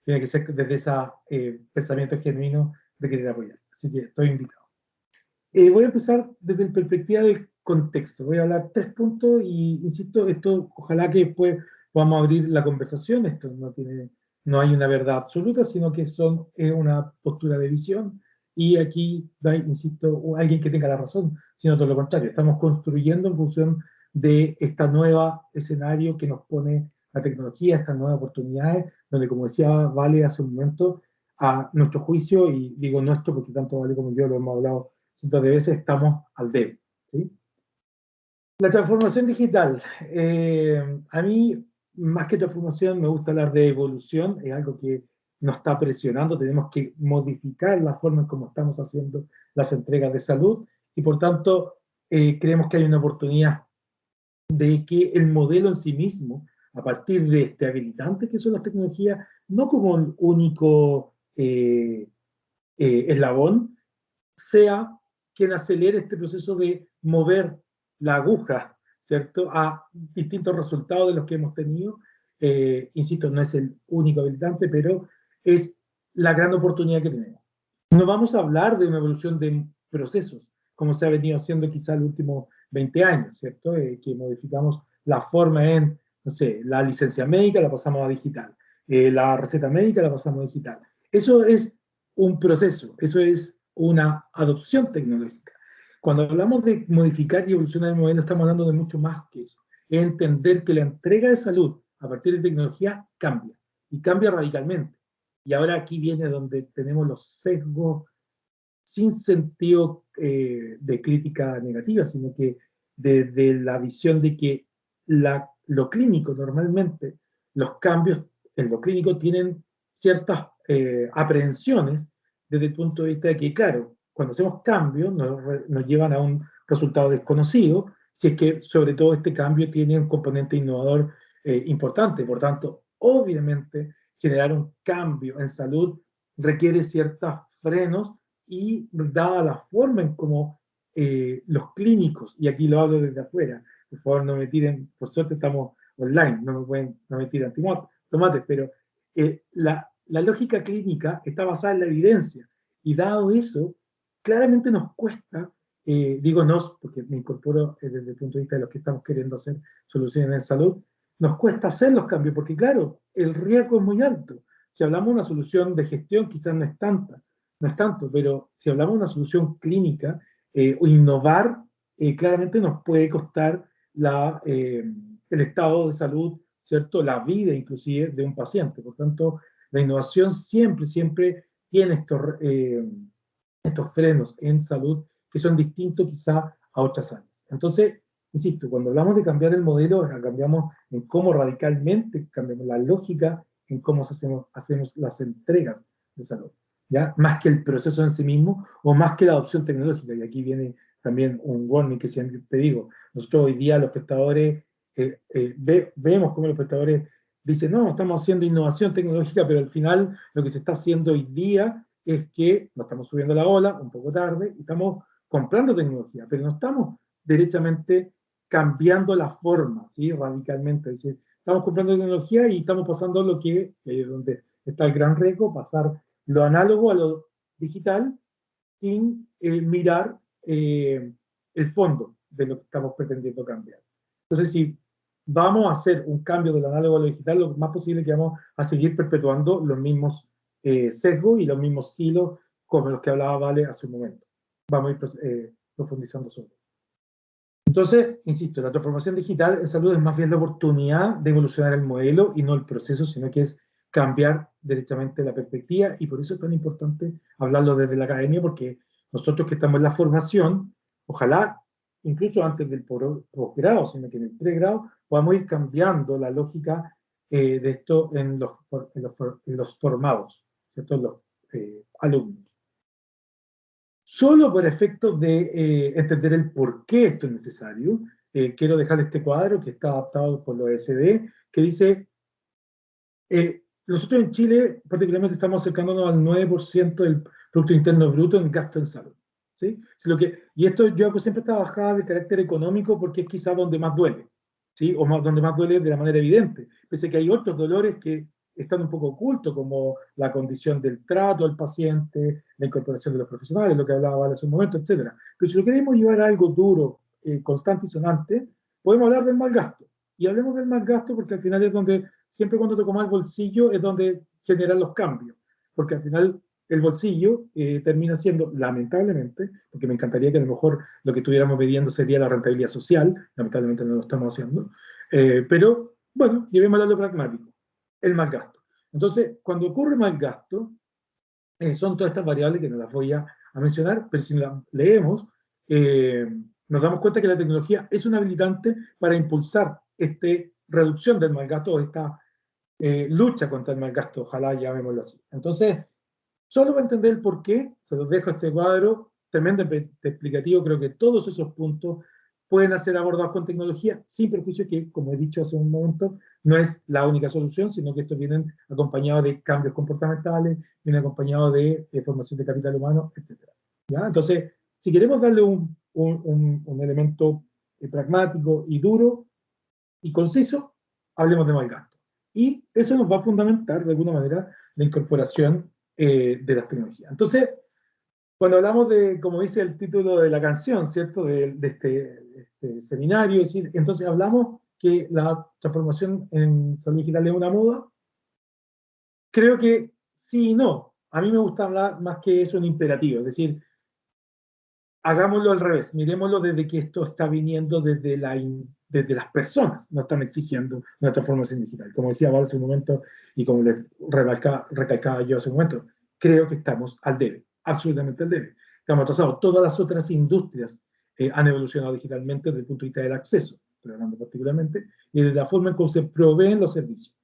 Tiene que ser desde ese pensamiento genuino de querer apoyar. Así que estoy invitado. Voy a empezar desde la perspectiva del contexto. Voy a hablar 3 puntos y, insisto, esto ojalá que después podamos abrir la conversación. Esto no hay una verdad absoluta, sino que es una postura de visión. Y aquí, insisto, alguien que tenga la razón, sino todo lo contrario. Estamos construyendo en función de esta nueva escenario que nos pone la tecnología, estas nuevas oportunidades, donde, como decía Vale hace un momento, a nuestro juicio, y digo nuestro porque tanto Vale como yo lo hemos hablado cientos de veces, estamos al debe, ¿sí? La transformación digital. A mí, más que transformación, me gusta hablar de evolución, es algo que nos está presionando, tenemos que modificar la forma en cómo estamos haciendo las entregas de salud, y por tanto, creemos que hay una oportunidad de que el modelo en sí mismo, a partir de este habilitante que son las tecnologías, no como el único eslabón, sea quien acelere este proceso de mover la aguja, ¿cierto?, a distintos resultados de los que hemos tenido. Insisto, no es el único habilitante, pero es la gran oportunidad que tenemos. No vamos a hablar de una evolución de procesos, como se ha venido haciendo quizá los últimos 20 años, ¿cierto? Que modificamos la forma en, no sé, la licencia médica la pasamos a digital, la receta médica la pasamos a digital. Eso es un proceso, eso es una adopción tecnológica. Cuando hablamos de modificar y evolucionar el modelo, estamos hablando de mucho más que eso. Es entender que la entrega de salud a partir de tecnología cambia, y cambia radicalmente. Y ahora aquí viene donde tenemos los sesgos sin sentido de crítica negativa, sino que desde la visión de que lo clínico normalmente, los cambios en lo clínico tienen ciertas aprehensiones desde el punto de vista de que, claro, cuando hacemos cambios nos llevan a un resultado desconocido, si es que sobre todo este cambio tiene un componente innovador importante. Por tanto, obviamente, generar un cambio en salud requiere ciertos frenos y dada la forma en cómo los clínicos, y aquí lo hablo desde afuera, por favor no me tiren, por suerte estamos online, no me tiran tomates, pero la lógica clínica está basada en la evidencia, y dado eso, claramente nos cuesta, digo nos, porque me incorporo desde el punto de vista de los que estamos queriendo hacer soluciones en salud, nos cuesta hacer los cambios, porque claro, el riesgo es muy alto. Si hablamos de una solución de gestión, quizás no es tanto, pero si hablamos de una solución clínica, o innovar, claramente nos puede costar el estado de salud, ¿cierto? La vida inclusive de un paciente. Por tanto, la innovación siempre tiene estos frenos en salud que son distintos quizá a otras áreas. Entonces, insisto, cuando hablamos de cambiar el modelo, cambiamos en cómo radicalmente cambiamos la lógica en cómo hacemos las entregas de salud, ¿ya? Más que el proceso en sí mismo o más que la adopción tecnológica. Y aquí viene también un warning que siempre te digo. Nosotros hoy día los prestadores, vemos cómo los prestadores dicen, no, estamos haciendo innovación tecnológica, pero al final lo que se está haciendo hoy día es que nos estamos subiendo la ola un poco tarde y estamos comprando tecnología, pero no estamos derechamente cambiando la forma, ¿sí? Radicalmente. Es decir, estamos comprando tecnología y estamos pasando lo que, donde está el gran riesgo, pasar lo análogo a lo digital sin mirar el fondo de lo que estamos pretendiendo cambiar. Entonces, si vamos a hacer un cambio del análogo a lo digital, lo más posible es que vamos a seguir perpetuando los mismos sesgos y los mismos silos como los que hablaba Vale hace un momento. Vamos a ir profundizando sobre eso. Entonces, insisto, la transformación digital en salud es más bien la oportunidad de evolucionar el modelo y no el proceso, sino que es cambiar derechamente la perspectiva, y por eso es tan importante hablarlo desde la academia, porque nosotros que estamos en la formación, ojalá incluso antes del posgrado, sino que en el pregrado, podamos ir cambiando la lógica de esto en los formados, ¿cierto? alumnos. Solo por efectos de entender el por qué esto es necesario, quiero dejar este cuadro que está adaptado por la OECD, que dice, nosotros en Chile particularmente estamos acercándonos al 9% del Producto Interno Bruto en gasto en salud. ¿Sí? Y esto yo hago siempre esta bajada de carácter económico porque es quizá donde más duele, ¿sí? O donde más duele de la manera evidente, pese a que hay otros dolores que están un poco ocultos, como la condición del trato al paciente, la incorporación de los profesionales, lo que hablaba hace un momento, etc. Pero si lo queremos llevar a algo duro, constante y sonante, podemos hablar del mal gasto. Y hablemos del mal gasto porque al final es donde, siempre cuando toco mal bolsillo, es donde generan los cambios. Porque al final el bolsillo termina siendo, lamentablemente, porque me encantaría que a lo mejor lo que estuviéramos midiendo sería la rentabilidad social, lamentablemente no lo estamos haciendo, pero bueno, llevémoslo a lo pragmático, el mal gasto. Entonces, cuando ocurre mal gasto, son todas estas variables que no las voy a mencionar, pero si las leemos, nos damos cuenta que la tecnología es un habilitante para impulsar esta reducción del mal gasto o esta lucha contra el mal gasto, ojalá llamémoslo así. Entonces, solo para entender el por qué, se los dejo este cuadro tremendamente explicativo. Creo que todos esos puntos pueden ser abordados con tecnología, sin perjuicio que, como he dicho hace un momento, no es la única solución, sino que estos vienen acompañados de cambios comportamentales, vienen acompañados de formación de capital humano, etc. ¿Ya? Entonces, si queremos darle un elemento pragmático y duro y conciso, hablemos de mal gasto. Y eso nos va a fundamentar, de alguna manera, la incorporación de las tecnologías. Entonces, cuando hablamos de, como dice el título de la canción, ¿cierto?, de este seminario, es decir, entonces hablamos que la transformación en salud digital es una moda. Creo que sí y no. A mí me gusta hablar más que eso un imperativo, es decir, hagámoslo al revés, miremoslo desde que esto está viniendo desde las personas, no están exigiendo una transformación digital. Como decía Val hace un momento, y como les recalcaba yo hace un momento, creo que estamos al debe, absolutamente al debe. Estamos atrasados. Todas las otras industrias han evolucionado digitalmente desde el punto de vista del acceso, estoy hablando particularmente, y de la forma en cómo se proveen los servicios.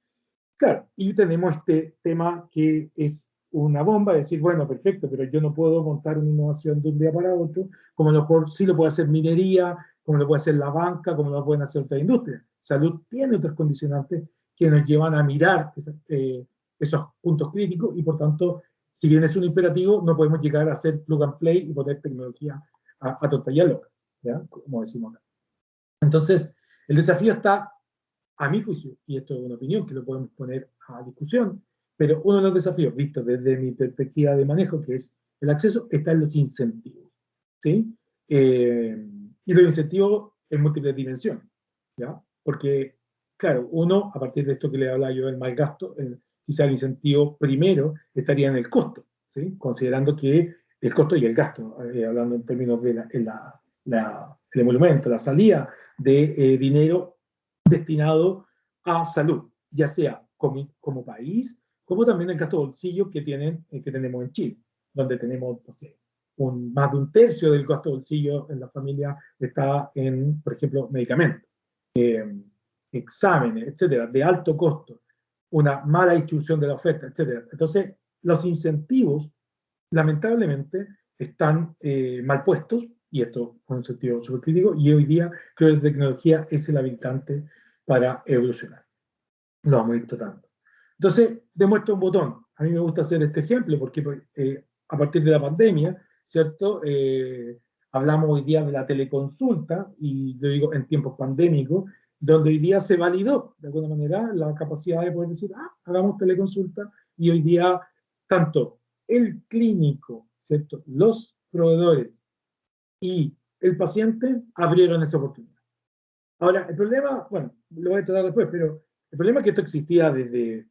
Claro, y tenemos este tema que es una bomba, de decir, bueno, perfecto, pero yo no puedo montar una innovación de un día para otro, como a lo mejor sí lo puede hacer minería, como lo puede hacer la banca, como lo pueden hacer otras industrias. Salud tiene otros condicionantes que nos llevan a mirar esos puntos críticos y por tanto, si bien es un imperativo, no podemos llegar a hacer plug and play y poner tecnología a tonta y a loca, ¿ya? Como decimos acá. Entonces, el desafío está, a mi juicio, y esto es una opinión que lo podemos poner a discusión, pero uno de los desafíos, visto desde mi perspectiva de manejo, que es el acceso, está en los incentivos, ¿sí? Y los incentivos en múltiples dimensiones, ¿ya? Porque, claro, uno, a partir de esto que le hablaba yo del mal gasto, quizá el incentivo primero estaría en el costo, ¿sí? Considerando que el costo y el gasto, hablando en términos de el emolumento, la salida de dinero destinado a salud, ya sea como país, como también el gasto bolsillo que tenemos en Chile, donde tenemos, no sé, más de un tercio del gasto bolsillo en la familia está en, por ejemplo, medicamentos, exámenes, etcétera, de alto costo, una mala distribución de la oferta, etcétera. Entonces, los incentivos, lamentablemente, están mal puestos, y esto es un sentido súper crítico, y hoy día creo que la tecnología es el habilitante para evolucionar. Lo vamos a ir tratando. Entonces, demuestro un botón. A mí me gusta hacer este ejemplo porque a partir de la pandemia, ¿cierto? Hablamos hoy día de la teleconsulta, y lo digo en tiempos pandémicos, donde hoy día se validó, de alguna manera, la capacidad de poder decir, hagamos teleconsulta, y hoy día, tanto el clínico, ¿cierto?, los proveedores y el paciente abrieron esa oportunidad. Ahora, el problema, bueno, lo voy a tratar después, pero el problema es que esto existía desde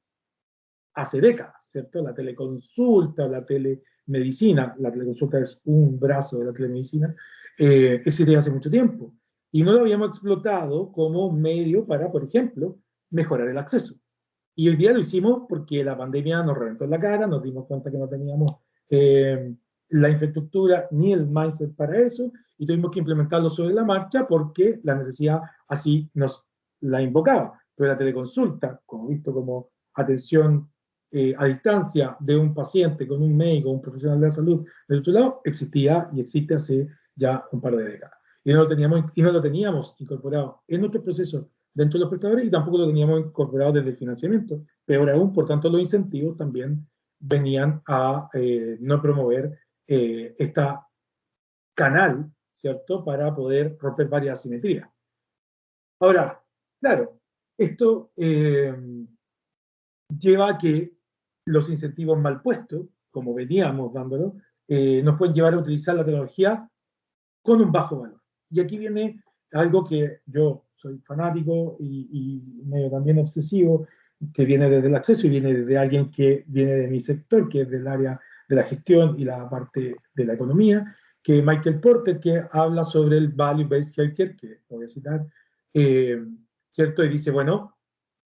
hace décadas, ¿cierto? La teleconsulta, la telemedicina, la teleconsulta es un brazo de la telemedicina, existía hace mucho tiempo. Y no lo habíamos explotado como medio para, por ejemplo, mejorar el acceso. Y hoy día lo hicimos porque la pandemia nos reventó en la cara, nos dimos cuenta que no teníamos la infraestructura ni el mindset para eso, y tuvimos que implementarlo sobre la marcha porque la necesidad así nos la invocaba. Pero la teleconsulta, como visto como atención a distancia de un paciente con un médico, un profesional de la salud del otro lado, existía y existe hace ya un par de décadas. Y no lo teníamos incorporado en nuestro proceso dentro de los prestadores y tampoco lo teníamos incorporado desde el financiamiento. Peor aún, por tanto, los incentivos también venían a no promover esta canal, ¿cierto?, para poder romper varias asimetrías. Ahora, claro, esto lleva a que los incentivos mal puestos, como veníamos dándolo, nos pueden llevar a utilizar la tecnología con un bajo valor. Y aquí viene algo que yo soy fanático y medio también obsesivo, que viene desde el acceso y viene desde alguien que viene de mi sector, que es del área de la gestión y la parte de la economía, que Michael Porter, que habla sobre el Value-Based Healthcare, que voy a citar, ¿cierto? Y dice, bueno,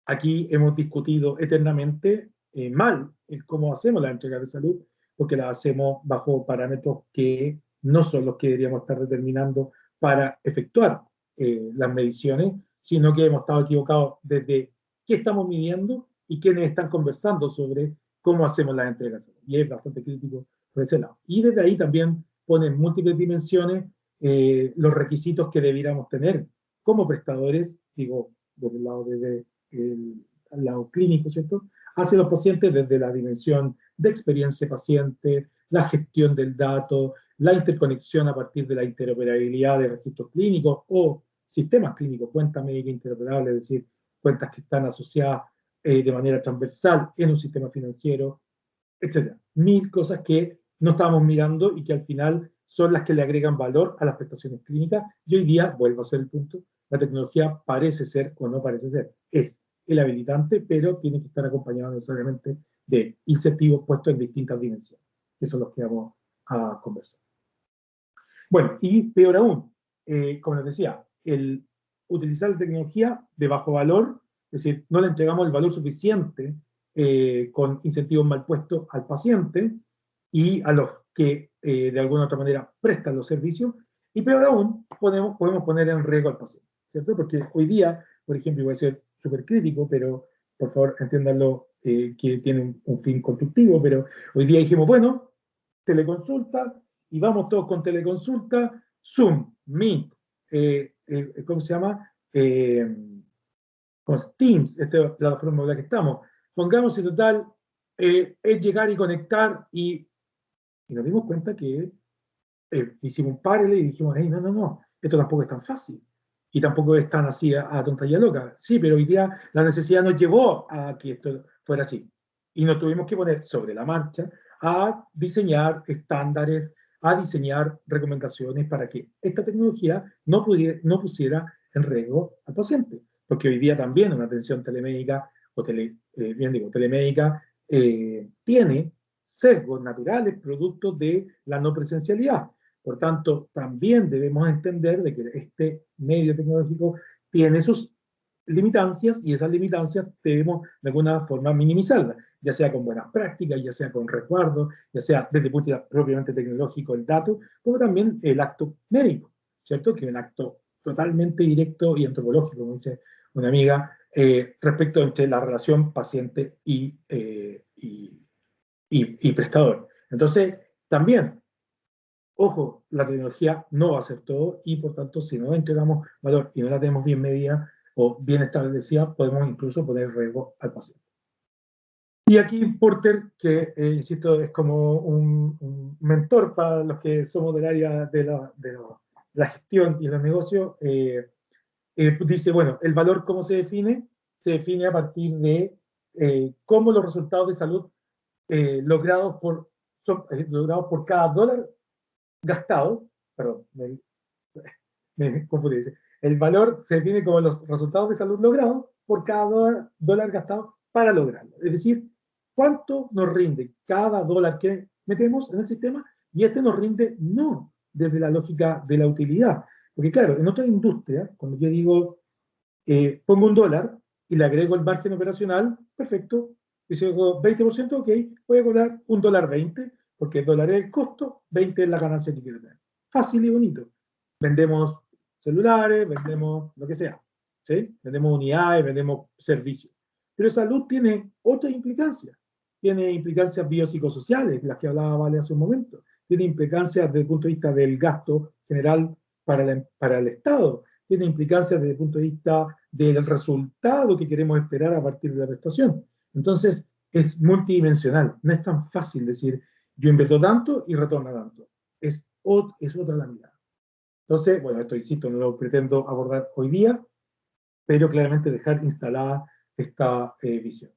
aquí hemos discutido eternamente mal el cómo hacemos la entrega de salud, porque la hacemos bajo parámetros que no son los que deberíamos estar determinando para efectuar las mediciones, sino que hemos estado equivocados desde qué estamos midiendo y quiénes están conversando sobre cómo hacemos la entrega de salud. Y es bastante crítico por ese lado. Y desde ahí también ponen múltiples dimensiones los requisitos que debiéramos tener como prestadores, digo, desde el lado al lado clínico, ¿cierto?, hacia los pacientes desde la dimensión de experiencia paciente, la gestión del dato, la interconexión a partir de la interoperabilidad de registros clínicos o sistemas clínicos, cuentas médicas interoperables, es decir, cuentas que están asociadas de manera transversal en un sistema financiero, etc. Mil cosas que no estábamos mirando y que al final son las que le agregan valor a las prestaciones clínicas. Y hoy día, vuelvo a ser el punto, la tecnología parece ser o no parece ser. Es el habilitante, pero tiene que estar acompañado necesariamente de incentivos puestos en distintas dimensiones. Eso es lo que vamos a conversar. Bueno, y peor aún, como les decía, el utilizar la tecnología de bajo valor, es decir, no le entregamos el valor suficiente con incentivos mal puestos al paciente y a los que de alguna u otra manera prestan los servicios, y peor aún, podemos poner en riesgo al paciente, ¿cierto? Porque hoy día, por ejemplo, y voy a ser súper crítico, pero por favor entiéndanlo que tiene un fin constructivo, pero hoy día dijimos, bueno, teleconsulta, y vamos todos con teleconsulta, Zoom, Meet, ¿cómo se llama? Con Teams, esta es la plataforma en la que estamos. Pongamos en total, es llegar y conectar y nos dimos cuenta que hicimos un paralelo y dijimos, hey, no, esto tampoco es tan fácil. Y tampoco es tan así a tontería loca. Sí, pero hoy día la necesidad nos llevó a que esto fuera así. Y nos tuvimos que poner sobre la marcha a diseñar estándares, a diseñar recomendaciones para que esta tecnología no pusiera en riesgo al paciente. Porque hoy día también una atención telemédica, o telemédica, tiene sesgos naturales producto de la no presencialidad. Por tanto, también debemos entender de que este medio tecnológico tiene sus limitancias y esas limitancias debemos de alguna forma minimizarlas, ya sea con buenas prácticas, ya sea con resguardo, ya sea desde el punto de vista propiamente tecnológico el dato, como también el acto médico, ¿cierto? Que es un acto totalmente directo y antropológico, como dice una amiga, respecto entre la relación paciente y prestador. Entonces, también, ojo, la tecnología no va a ser todo y por tanto, si no entregamos valor y no la tenemos bien medida o bien establecida, podemos incluso poner en riesgo al paciente. Y aquí Porter, que insisto, es como un mentor para los que somos del área de la gestión y los negocios, dice, bueno, el valor, ¿cómo se define? Se define a partir de cómo los resultados de salud logrados por cada dólar gastado, perdón, me confundí, dice, el valor se define como los resultados de salud logrados por cada dólar gastado para lograrlo. Es decir, cuánto nos rinde cada dólar que metemos en el sistema y este nos rinde no desde la lógica de la utilidad. Porque claro, en otra industria, cuando yo digo, pongo $1 y le agrego el margen operacional, perfecto, y si hago 20%, ok, voy a cobrar $1.20, porque $1 es el costo, 20 es la ganancia que quiero tener. Fácil y bonito. Vendemos celulares, vendemos lo que sea, ¿sí? Vendemos unidades, vendemos servicios. Pero salud tiene otras implicancias. tiene implicancias biopsicosociales, las que hablaba Vale hace un momento, tiene implicancias desde el punto de vista del gasto general para el Estado, tiene implicancias desde el punto de vista del resultado que queremos esperar a partir de la prestación. Entonces, es multidimensional, no es tan fácil decir, yo invierto tanto y retorna tanto. Es otra la mirada. Entonces, bueno, esto, insisto, no lo pretendo abordar hoy día, pero claramente dejar instalada esta visión.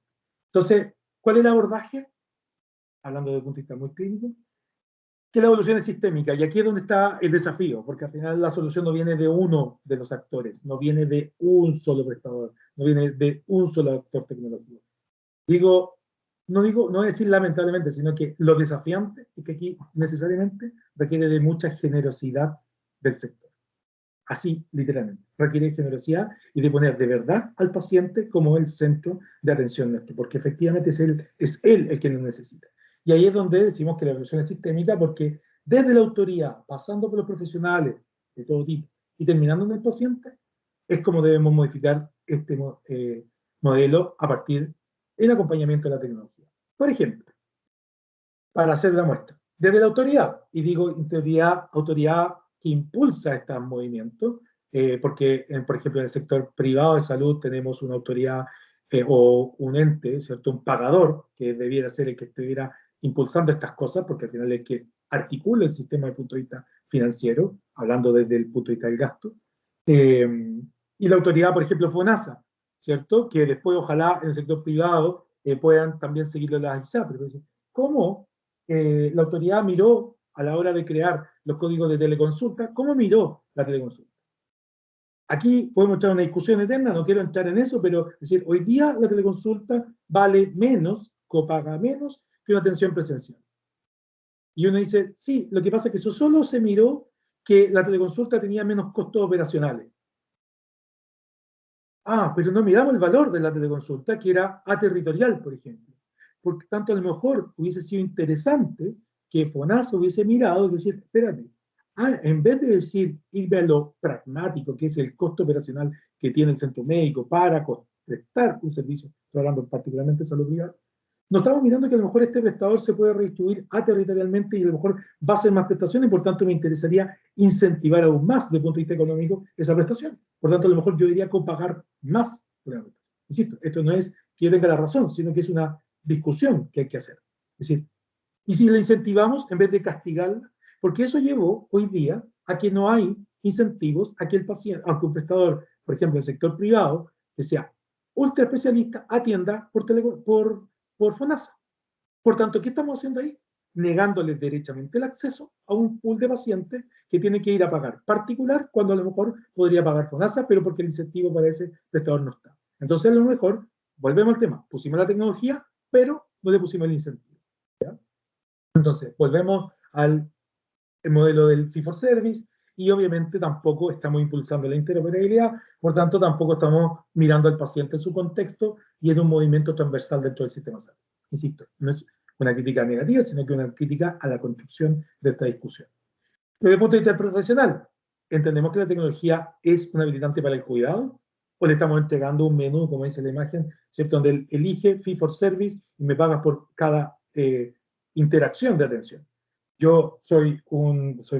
Entonces, ¿cuál es el abordaje? Hablando desde un punto de vista muy clínico, que la evolución es sistémica, y aquí es donde está el desafío, porque al final la solución no viene de uno de los actores, no viene de un solo prestador, no viene de un solo actor tecnológico. No voy a decir lamentablemente, sino que lo desafiante es que aquí necesariamente requiere de mucha generosidad del sector. Así, literalmente, requiere generosidad y de poner de verdad al paciente como el centro de atención nuestro, porque efectivamente es él el que nos necesita. Y ahí es donde decimos que la evolución es sistémica, porque desde la autoridad, pasando por los profesionales de todo tipo y terminando en el paciente, es como debemos modificar este modelo a partir del acompañamiento de la tecnología. Por ejemplo, para hacer la muestra, desde la autoridad, y digo autoridad que impulsa estos movimientos, porque, por ejemplo, en el sector privado de salud tenemos una autoridad o un ente, ¿cierto? Un pagador, que debiera ser el que estuviera impulsando estas cosas, porque al final es el que articula el sistema desde el punto de vista financiero, hablando desde el punto de vista del gasto. Y la autoridad, por ejemplo, FONASA, ¿cierto? Que después, ojalá, en el sector privado puedan también seguirlo las ISAPRE. ¿Cómo la autoridad miró a la hora de crear los códigos de teleconsulta? ¿Cómo miró la teleconsulta? Aquí podemos echar una discusión eterna, no quiero entrar en eso, pero es decir, hoy día la teleconsulta vale menos, copaga menos que una atención presencial. Y uno dice, sí, lo que pasa es que eso solo se miró que la teleconsulta tenía menos costos operacionales. Ah, pero no miramos el valor de la teleconsulta, que era aterritorial, por ejemplo. Por tanto, a lo mejor hubiese sido interesante que FONASA hubiese mirado y decir, espérate, en vez de decir, irme a lo pragmático, que es el costo operacional que tiene el centro médico para prestar un servicio, estoy hablando particularmente de salud privada, no estamos mirando que a lo mejor este prestador se puede redistribuir aterritorialmente y a lo mejor va a ser más prestación y por tanto me interesaría incentivar aún más desde el punto de vista económico esa prestación. Por tanto, a lo mejor yo diría copagar más por la prestación. Insisto, esto no es que yo tenga la razón, sino que es una discusión que hay que hacer. Es decir, y si la incentivamos en vez de castigarla, porque eso llevó hoy día a que no hay incentivos a que el paciente, aunque un prestador, por ejemplo, del sector privado, que sea ultra especialista, atienda por FONASA. Por tanto, ¿qué estamos haciendo ahí? Negándole derechamente el acceso a un pool de pacientes que tiene que ir a pagar particular cuando a lo mejor podría pagar FONASA, pero porque el incentivo para ese prestador no está. Entonces, a lo mejor, volvemos al tema, pusimos la tecnología, pero no le pusimos el incentivo. ¿Ya? Entonces, volvemos al modelo del fee for service y obviamente tampoco estamos impulsando la interoperabilidad, por tanto tampoco estamos mirando al paciente en su contexto y en un movimiento transversal dentro del sistema de salud. Insisto, no es una crítica negativa, sino que una crítica a la construcción de esta discusión. Desde el punto de vista profesional, entendemos que la tecnología es un habilitante para el cuidado, o le estamos entregando un menú, como dice la imagen, ¿cierto? Donde él elige fee for service y me paga por cada interacción de atención. Yo soy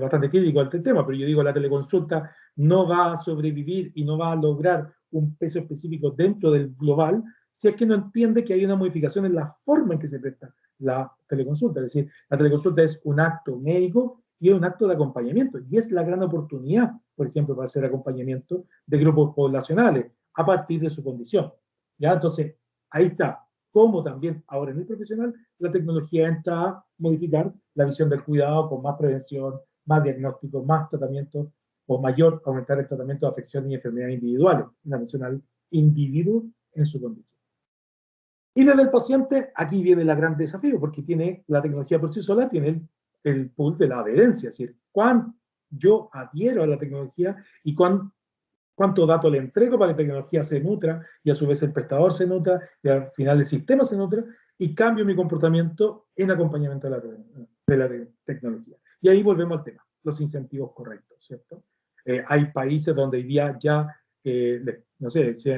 bastante crítico al tema, pero yo digo la teleconsulta no va a sobrevivir y no va a lograr un peso específico dentro del global si es que no entiende que hay una modificación en la forma en que se presta la teleconsulta. Es decir, la teleconsulta es un acto médico y es un acto de acompañamiento. Y es la gran oportunidad, por ejemplo, para hacer acompañamiento de grupos poblacionales a partir de su condición. ¿Ya? Entonces, ahí está. Como también ahora en el profesional, la tecnología entra a modificar la visión del cuidado con más prevención, más diagnóstico, más tratamiento o aumentar el tratamiento de afecciones y enfermedades individuales, en atención al individuo en su condición. Y desde el paciente, aquí viene el gran desafío, porque tiene la tecnología por sí sola, tiene el pool de la adherencia, es decir, cuánto yo adhiero a la tecnología y cuánto dato le entrego para que la tecnología se nutra y a su vez el prestador se nutra y al final el sistema se nutra y cambio mi comportamiento en acompañamiento de la tecnología. Y ahí volvemos al tema, los incentivos correctos, ¿cierto? Hay países donde hoy día ya, no sé si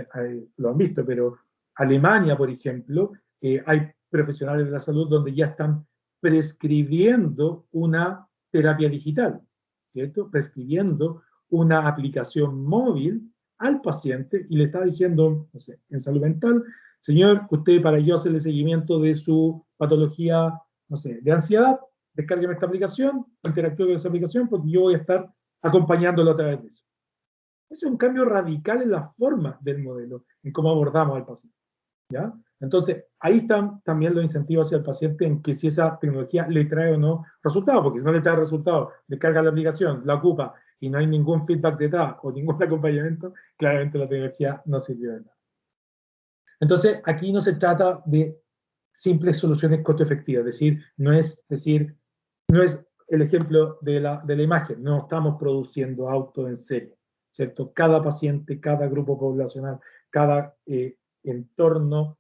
lo han visto, pero Alemania, por ejemplo, hay profesionales de la salud donde ya están prescribiendo una terapia digital, ¿cierto? Prescribiendo una aplicación móvil al paciente y le está diciendo, no sé, en salud mental, señor, usted para yo hacerle seguimiento de su patología, no sé, de ansiedad, descárgueme esta aplicación, interactúe con esa aplicación porque yo voy a estar acompañándolo a través de eso. Ese es un cambio radical en la forma del modelo, en cómo abordamos al paciente, ¿ya? Entonces, ahí están también los incentivos hacia el paciente en que si esa tecnología le trae o no resultados, porque si no le trae resultados, descarga la aplicación, la ocupa y no hay ningún feedback detrás o ningún acompañamiento, claramente la tecnología no sirvió de nada. Entonces, aquí no se trata de simples soluciones costo efectivas, es decir, no es el ejemplo de la imagen, no estamos produciendo autos en serie, ¿cierto? Cada paciente, cada grupo poblacional, cada entorno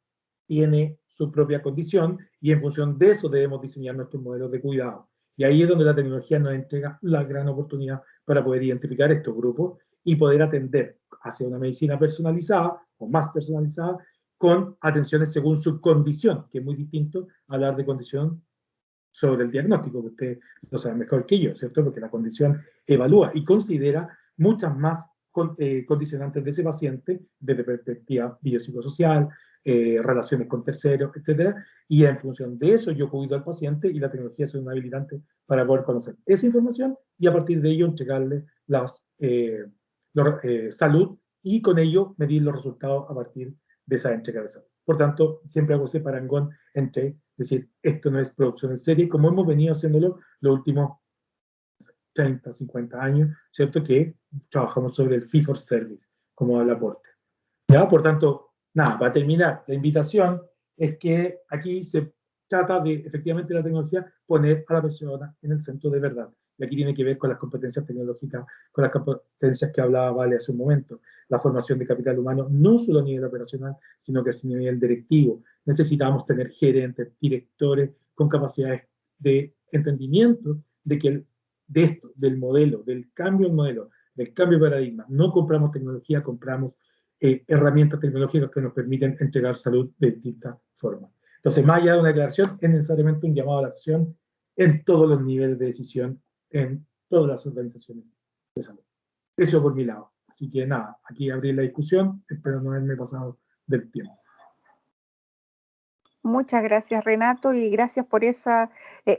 tiene su propia condición y en función de eso debemos diseñar nuestros modelos de cuidado. Y ahí es donde la tecnología nos entrega la gran oportunidad para poder identificar estos grupos y poder atender hacia una medicina personalizada o más personalizada con atenciones según su condición, que es muy distinto a hablar de condición sobre el diagnóstico, que usted lo sabe mejor que yo, ¿cierto? Porque la condición evalúa y considera muchas más condicionantes de ese paciente desde perspectiva biopsicosocial, relaciones con terceros, etcétera, y en función de eso yo cuido al paciente y la tecnología es un habilitante para poder conocer esa información y a partir de ello entregarle salud y con ello medir los resultados a partir de esa entrega de salud. Por tanto, siempre hago ese parangón entre, es decir, esto no es producción en serie, como hemos venido haciéndolo los últimos 30, 50 años, ¿cierto? Que trabajamos sobre el fee for service, como el aporte. ¿Ya? Por tanto, nada, para terminar, la invitación es que aquí se trata de, efectivamente, la tecnología, poner a la persona en el centro de verdad. Y aquí tiene que ver con las competencias tecnológicas, con las competencias que hablaba Vale hace un momento. La formación de capital humano, no solo a nivel operacional, sino que a nivel directivo. Necesitamos tener gerentes, directores con capacidades de entendimiento de que de esto, del modelo, del cambio en modelo, del cambio de paradigma. No compramos tecnología, compramos herramientas tecnológicas que nos permiten entregar salud de distintas formas. Entonces, más allá de una declaración, es necesariamente un llamado a la acción en todos los niveles de decisión, en todas las organizaciones de salud. Eso por mi lado. Así que nada, aquí abrí la discusión, espero no haberme pasado del tiempo. Muchas gracias, Renato, y gracias por ese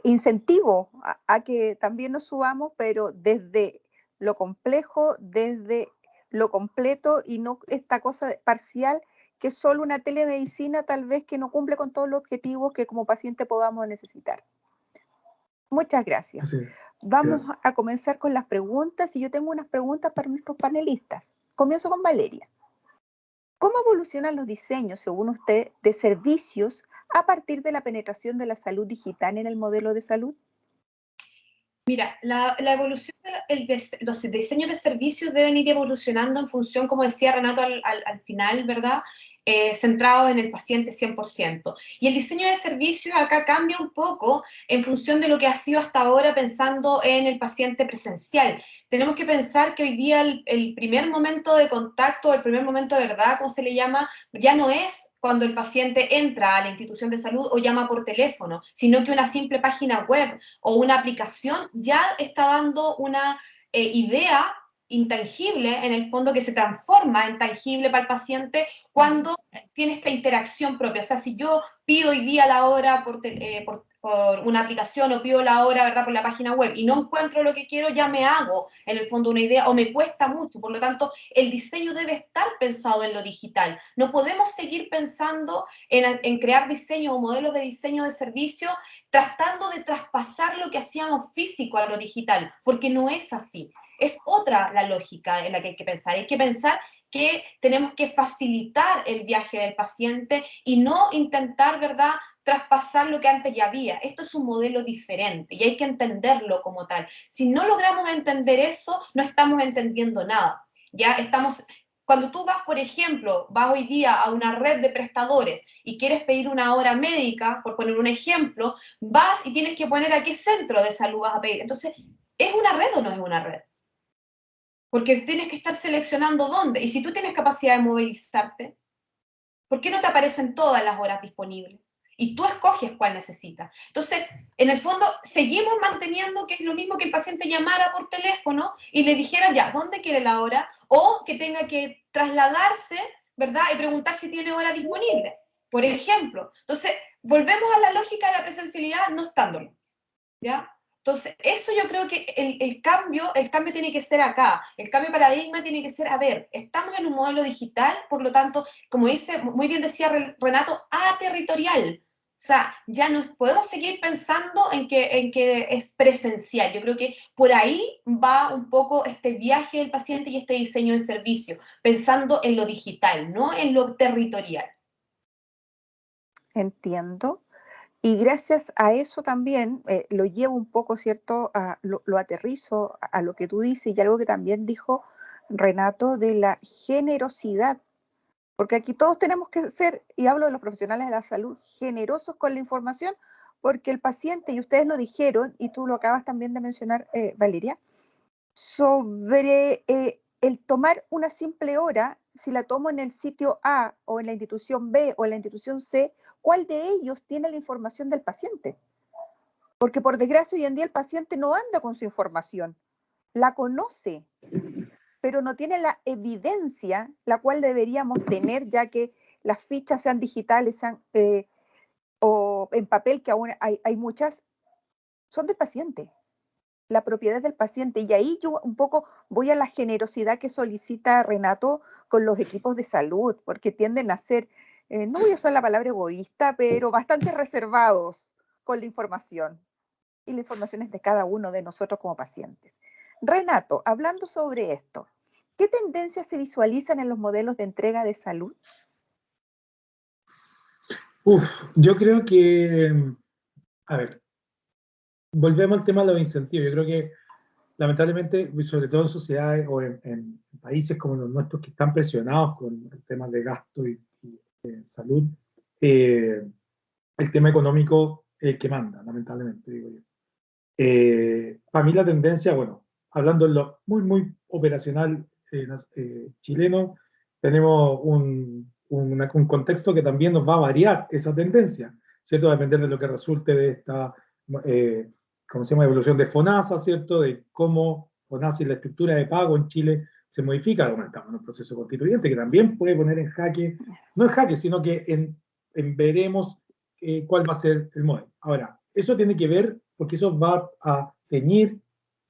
incentivo a que también nos subamos, pero desde lo complejo, desde lo completo y no esta cosa parcial que es solo una telemedicina tal vez que no cumple con todos los objetivos que como paciente podamos necesitar. Muchas gracias. Sí, Vamos gracias. a comenzar con las preguntas y yo tengo unas preguntas para nuestros panelistas. Comienzo con Valeria. ¿Cómo evolucionan los diseños, según usted, de servicios a partir de la penetración de la salud digital en el modelo de salud? Mira, la evolución los diseños de servicios deben ir evolucionando en función, como decía Renato al final, ¿verdad? Centrados en el paciente 100%. Y el diseño de servicios acá cambia un poco en función de lo que ha sido hasta ahora pensando en el paciente presencial. Tenemos que pensar que hoy día el primer momento de contacto, el primer momento de verdad, como se le llama, ya no es cuando el paciente entra a la institución de salud o llama por teléfono, sino que una simple página web o una aplicación ya está dando una idea intangible, en el fondo, que se transforma en tangible para el paciente cuando tiene esta interacción propia. O sea, si yo pido hoy día la hora por una aplicación o pido la hora, ¿verdad?, por la página web y no encuentro lo que quiero, ya me hago, en el fondo, una idea o me cuesta mucho. Por lo tanto, el diseño debe estar pensado en lo digital. No podemos seguir pensando en crear diseños o modelos de diseño de servicio tratando de traspasar lo que hacíamos físico a lo digital, porque no es así. Es otra la lógica en la que hay que pensar. Hay que pensar que tenemos que facilitar el viaje del paciente y no intentar, ¿verdad?, traspasar lo que antes ya había. Esto es un modelo diferente y hay que entenderlo como tal. Si no logramos entender eso, no estamos entendiendo nada. Ya estamos... Cuando tú vas, por ejemplo, vas hoy día a una red de prestadores y quieres pedir una hora médica, por poner un ejemplo, vas y tienes que poner a qué centro de salud vas a pedir. Entonces, ¿es una red o no es una red? Porque tienes que estar seleccionando dónde. Y si tú tienes capacidad de movilizarte, ¿por qué no te aparecen todas las horas disponibles? y tú escoges cuál necesitas. Entonces, en el fondo, seguimos manteniendo que es lo mismo que el paciente llamara por teléfono y le dijera, ya, ¿dónde quiere la hora? O que tenga que trasladarse, ¿verdad? Y preguntar si tiene hora disponible, por ejemplo. Entonces, volvemos a la lógica de la presencialidad no estándolo, ¿ya? Entonces, eso yo creo que el cambio tiene que ser acá, el cambio de paradigma tiene que ser, a ver, estamos en un modelo digital, por lo tanto, como dice, muy bien decía Renato, aterritorial. O sea, ya no podemos seguir pensando en que es presencial. Yo creo que por ahí va un poco este viaje del paciente y este diseño de servicio, pensando en lo digital, no en lo territorial. Entiendo. Y gracias a eso también lo llevo un poco, ¿cierto? Lo aterrizo a lo que tú dices y algo que también dijo Renato de la generosidad, porque aquí todos tenemos que ser, y hablo de los profesionales de la salud, generosos con la información, porque el paciente, y ustedes lo dijeron, y tú lo acabas también de mencionar, Valeria, sobre el tomar una simple hora, si la tomo en el sitio A o en la institución B o en la institución C, ¿cuál de ellos tiene la información del paciente? Porque por desgracia hoy en día el paciente no anda con su información, la conoce, pero no tiene la evidencia la cual deberíamos tener, ya que las fichas sean digitales sean, o en papel, que aún hay muchas, son del paciente. La propiedad del paciente. Y ahí yo un poco voy a la generosidad que solicita Renato con los equipos de salud, porque tienden a ser, no voy a usar la palabra egoísta, pero bastante reservados con la información. Y la información es de cada uno de nosotros como pacientes. Renato, hablando sobre esto, ¿qué tendencias se visualizan en los modelos de entrega de salud? Yo creo que, a ver, volvemos al tema de los incentivos. Yo creo que lamentablemente, sobre todo en sociedades o en países como los nuestros que están presionados con el tema de gasto y salud, el tema económico es el que manda, lamentablemente, digo yo. Para mí la tendencia, bueno, hablando en lo muy operacional chileno, tenemos un contexto que también nos va a variar esa tendencia, ¿cierto? Va a depender de lo que resulte de esta, ¿cómo se llama?, evolución de FONASA, ¿cierto? De cómo FONASA y la estructura de pago en Chile se modifica. Bueno, estamos en un proceso constituyente que también puede poner en jaque, no en jaque, sino que en veremos cuál va a ser el modelo. Ahora, eso tiene que ver, porque eso va a teñir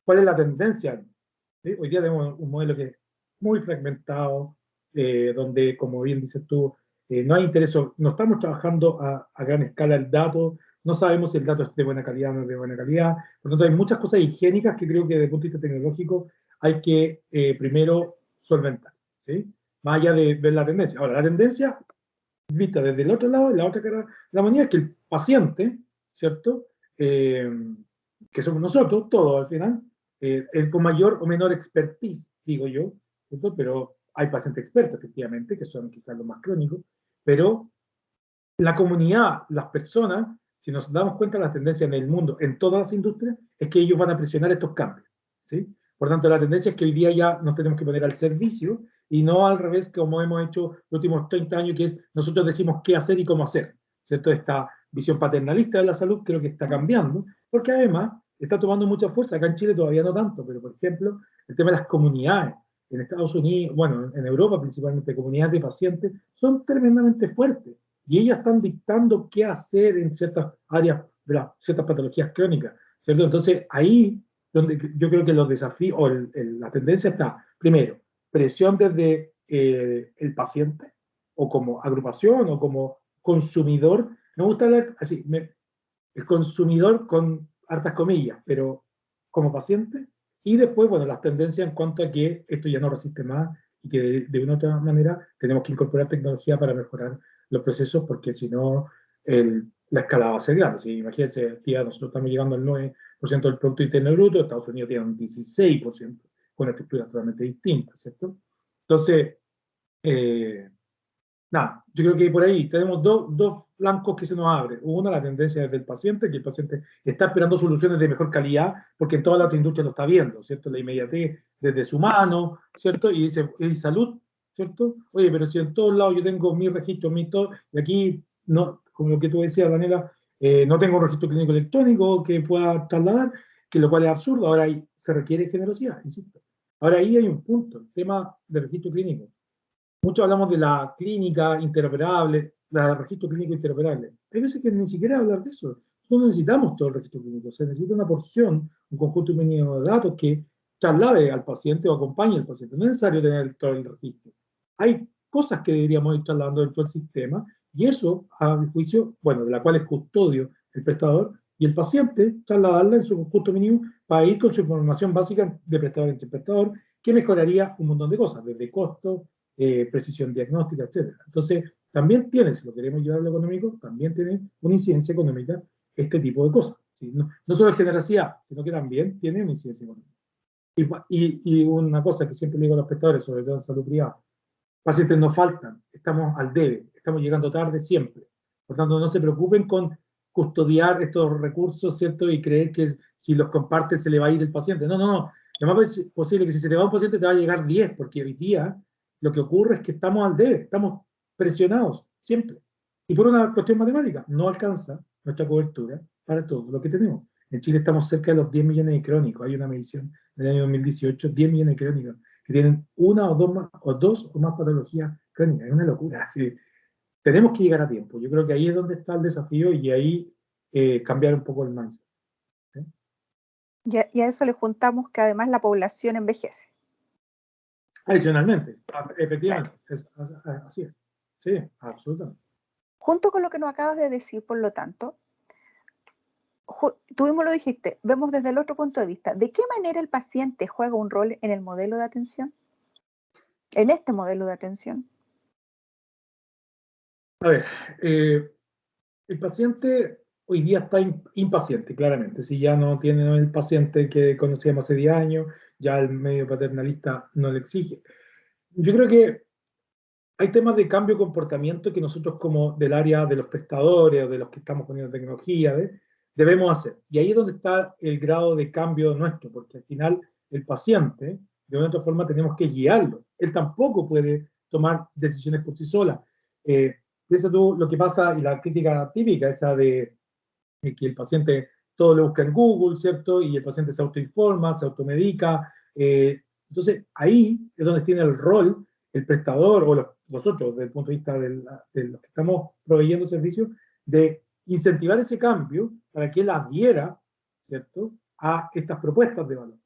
cuál es la tendencia. ¿Sí? Hoy día tenemos un modelo que es muy fragmentado, donde, como bien dices tú, no hay interés, no estamos trabajando a gran escala el dato, no sabemos si el dato es de buena calidad o no es de buena calidad, por lo tanto hay muchas cosas higiénicas que creo que desde el punto de vista tecnológico hay que primero solventar, ¿sí? Más allá de ver la tendencia. Ahora, la tendencia vista desde el otro lado, la otra cara de la moneda, es que el paciente, ¿cierto? Que somos nosotros, todos al final, el con mayor o menor expertise, digo yo, ¿cierto? Pero hay pacientes expertos, efectivamente, que son quizás los más crónicos, pero la comunidad, las personas, si nos damos cuenta de las tendencias en el mundo, en todas las industrias, es que ellos van a presionar estos cambios, ¿sí? Por tanto, la tendencia es que hoy día ya nos tenemos que poner al servicio y no al revés, como hemos hecho los últimos 30 años, que es nosotros decimos qué hacer y cómo hacer, ¿cierto? Esta visión paternalista de la salud creo que está cambiando, porque además está tomando mucha fuerza. Acá en Chile todavía no tanto, pero por ejemplo, el tema de las comunidades, en Estados Unidos, bueno, en Europa principalmente, comunidades de pacientes, son tremendamente fuertes. Y ellas están dictando qué hacer en ciertas áreas de las ciertas patologías crónicas, ¿cierto? Entonces, ahí donde yo creo que los desafíos, o la tendencia está, primero, presión desde el paciente, o como agrupación, o como consumidor. Me gusta hablar así, el consumidor con hartas comillas, pero como paciente, y después, bueno, las tendencias en cuanto a que esto ya no resiste más y que de una u otra manera tenemos que incorporar tecnología para mejorar los procesos, porque si no, la escala va a ser grande. Si imagínense, ya nosotros estamos llegando al 9% del Producto Interno Bruto, Estados Unidos tiene un 16%, con una estructura totalmente distinta, ¿cierto? Entonces, nada, yo creo que por ahí tenemos dos flancos que se nos abren. Uno, la tendencia desde el paciente, que el paciente está esperando soluciones de mejor calidad, porque en toda la otra industria lo está viendo, ¿cierto? La inmediatez desde su mano, ¿cierto? Y dice, ¿y salud? ¿Cierto? Oye, pero si en todos lados yo tengo mi registro, mi todo, y aquí no, como lo que tú decías, Daniela, no tengo un registro clínico electrónico que pueda trasladar, que lo cual es absurdo. Ahora se requiere generosidad, insisto. Ahora ahí hay un punto, el tema del registro clínico. Muchos hablamos de la clínica interoperable, el registro clínico interoperable. Hay veces que ni siquiera hablar de eso. No necesitamos todo el registro clínico, se necesita una porción, un conjunto mínimo de datos que traslade al paciente o acompañe al paciente. No es necesario tener todo el registro. Hay cosas que deberíamos ir trasladando dentro del sistema y eso, a mi juicio, bueno, de la cual es custodio el prestador y el paciente, trasladarla en su conjunto mínimo para ir con su información básica de prestador entre prestador, que mejoraría un montón de cosas, desde costo, precisión diagnóstica, etc. Entonces, también tiene, si lo queremos llevar a lo económico, también tiene una incidencia económica este tipo de cosas. ¿Sí? No solo es generosidad, sino que también tiene una incidencia económica. Y una cosa que siempre le digo a los prestadores, sobre todo en salud privada, pacientes nos faltan, estamos al debe, estamos llegando tarde siempre. Por tanto, no se preocupen con custodiar estos recursos, ¿cierto? Y creer que si los compartes se le va a ir el paciente. No, no, no. Lo más posible que si se te va un paciente te va a llegar 10, porque hoy día lo que ocurre es que estamos al debe, estamos presionados siempre. Y por una cuestión matemática, no alcanza nuestra cobertura para todo lo que tenemos. En Chile estamos cerca de los 10 millones de crónicos. Hay una medición del año 2018, 10 millones de crónicos que tienen una o dos o más patologías crónicas. Es una locura. Así, tenemos que llegar a tiempo. Yo creo que ahí es donde está el desafío y ahí cambiar un poco el mindset. ¿Sí? Y a eso le juntamos que además la población envejece. Adicionalmente, efectivamente, así es. Sí, absolutamente. Junto con lo que nos acabas de decir, por lo tanto, tú mismo lo dijiste, vemos desde el otro punto de vista, ¿de qué manera el paciente juega un rol en el modelo de atención? En este modelo de atención. A ver, el paciente hoy día está impaciente, claramente. Si ya no tiene el paciente que conocíamos hace 10 años, ya el medio paternalista no le exige. Yo creo que hay temas de cambio de comportamiento que nosotros como del área de los prestadores o de los que estamos poniendo tecnología debemos hacer. Y ahí es donde está el grado de cambio nuestro, porque al final el paciente, de una u otra forma, tenemos que guiarlo. Él tampoco puede tomar decisiones por sí sola. Piensa tú lo que pasa y la crítica típica, esa de que el paciente todo lo busca en Google, ¿cierto? Y el paciente se autoinforma, se automedica. Entonces, ahí es donde tiene el rol el prestador o nosotros, desde el punto de vista de los que estamos proveyendo servicios, de incentivar ese cambio para que él adhiera, ¿cierto?, a estas propuestas de valor.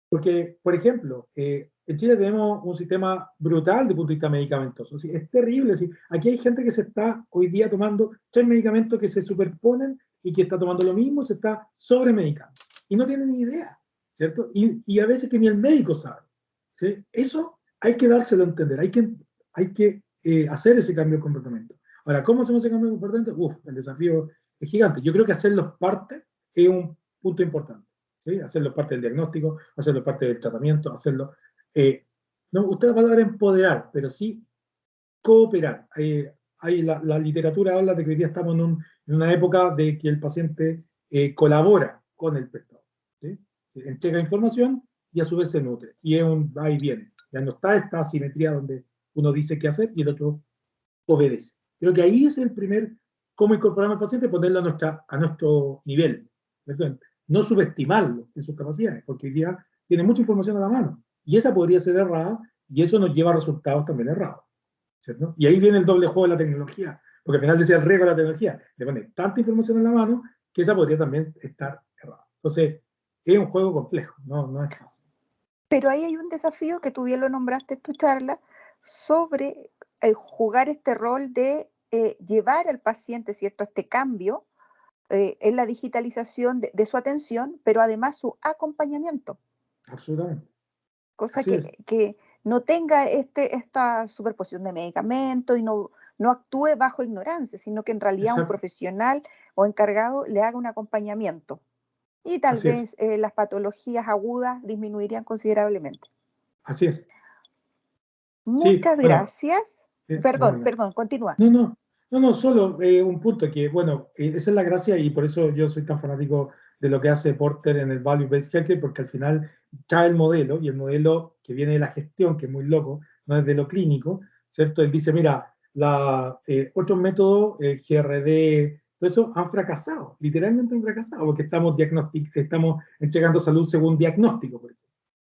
Porque, por ejemplo, en Chile tenemos un sistema brutal desde el punto de vista medicamentoso. ¿Sí? Es terrible. ¿Sí? Aquí hay gente que se está hoy día tomando 3 medicamentos que se superponen y que está tomando lo mismo, se está sobremedicando. Y no tiene ni idea, ¿cierto? Y a veces que ni el médico sabe. ¿Sí? Eso hay que dárselo a entender, hay que hacer ese cambio de comportamiento. Ahora, ¿cómo hacemos ese cambio de comportamiento? El desafío es gigante. Yo creo que hacerlos parte es un punto importante. ¿Sí? Hacerlo parte del diagnóstico, hacerlo parte del tratamiento, hacerlo... no, usted va a palabra empoderar, pero sí cooperar. La literatura habla de que hoy día estamos en una época de que el paciente colabora con el prestador. ¿Sí? Entrega información y a su vez se nutre. Y es un va y viene. Ya no está esta asimetría donde uno dice qué hacer y el otro obedece. Creo que ahí es el primer, cómo incorporar al paciente, ponerlo a nuestro nivel. ¿Cierto? No subestimarlo en sus capacidades, porque hoy día tiene mucha información a la mano. Y esa podría ser errada, y eso nos lleva a resultados también errados. ¿Cierto? Y ahí viene el doble juego de la tecnología, porque al final decía el riesgo de la tecnología, le pone tanta información en la mano que esa podría también estar errada. Entonces, es un juego complejo, no es fácil. Pero ahí hay un desafío que tú bien lo nombraste en tu charla, sobre jugar este rol de llevar al paciente, ¿cierto?, este cambio en la digitalización de su atención, pero además su acompañamiento. Absolutamente. Cosa que no tenga esta superposición de medicamentos y no actúe bajo ignorancia, sino que en realidad un profesional o encargado le haga un acompañamiento. Y tal vez las patologías agudas disminuirían considerablemente. Así es. Muchas gracias. Perdón, continúa. No, solo un punto que, bueno, esa es la gracia y por eso yo soy tan fanático de lo que hace Porter en el Value Based Healthcare, porque al final trae el modelo, y el modelo que viene de la gestión, que es muy loco, no es de lo clínico, ¿cierto? Él dice, mira, otros métodos, el GRD, todo eso han fracasado, literalmente han fracasado, porque estamos entregando salud según diagnóstico, por ejemplo,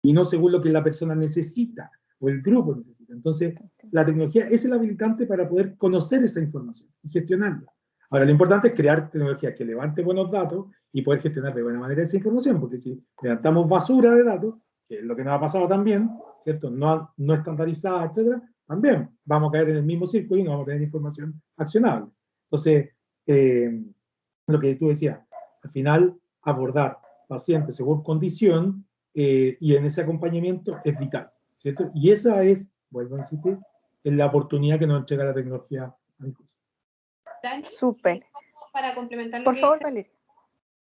y no según lo que la persona necesita o el grupo necesita. Entonces, la tecnología es el habilitante para poder conocer esa información y gestionarla. Ahora, lo importante es crear tecnología que levante buenos datos y poder gestionar de buena manera esa información, porque si levantamos basura de datos, que es lo que nos ha pasado también, ¿cierto? No estandarizada, etcétera, también vamos a caer en el mismo círculo y no vamos a tener información accionable. Entonces, lo que tú decías, al final abordar pacientes según condición y en ese acompañamiento es vital, ¿cierto? Y esa es, vuelvo a insistir, es la oportunidad que nos entrega la tecnología a mi cosa. Dani, Súper. para complementar lo Por que favor, dice, Valeria.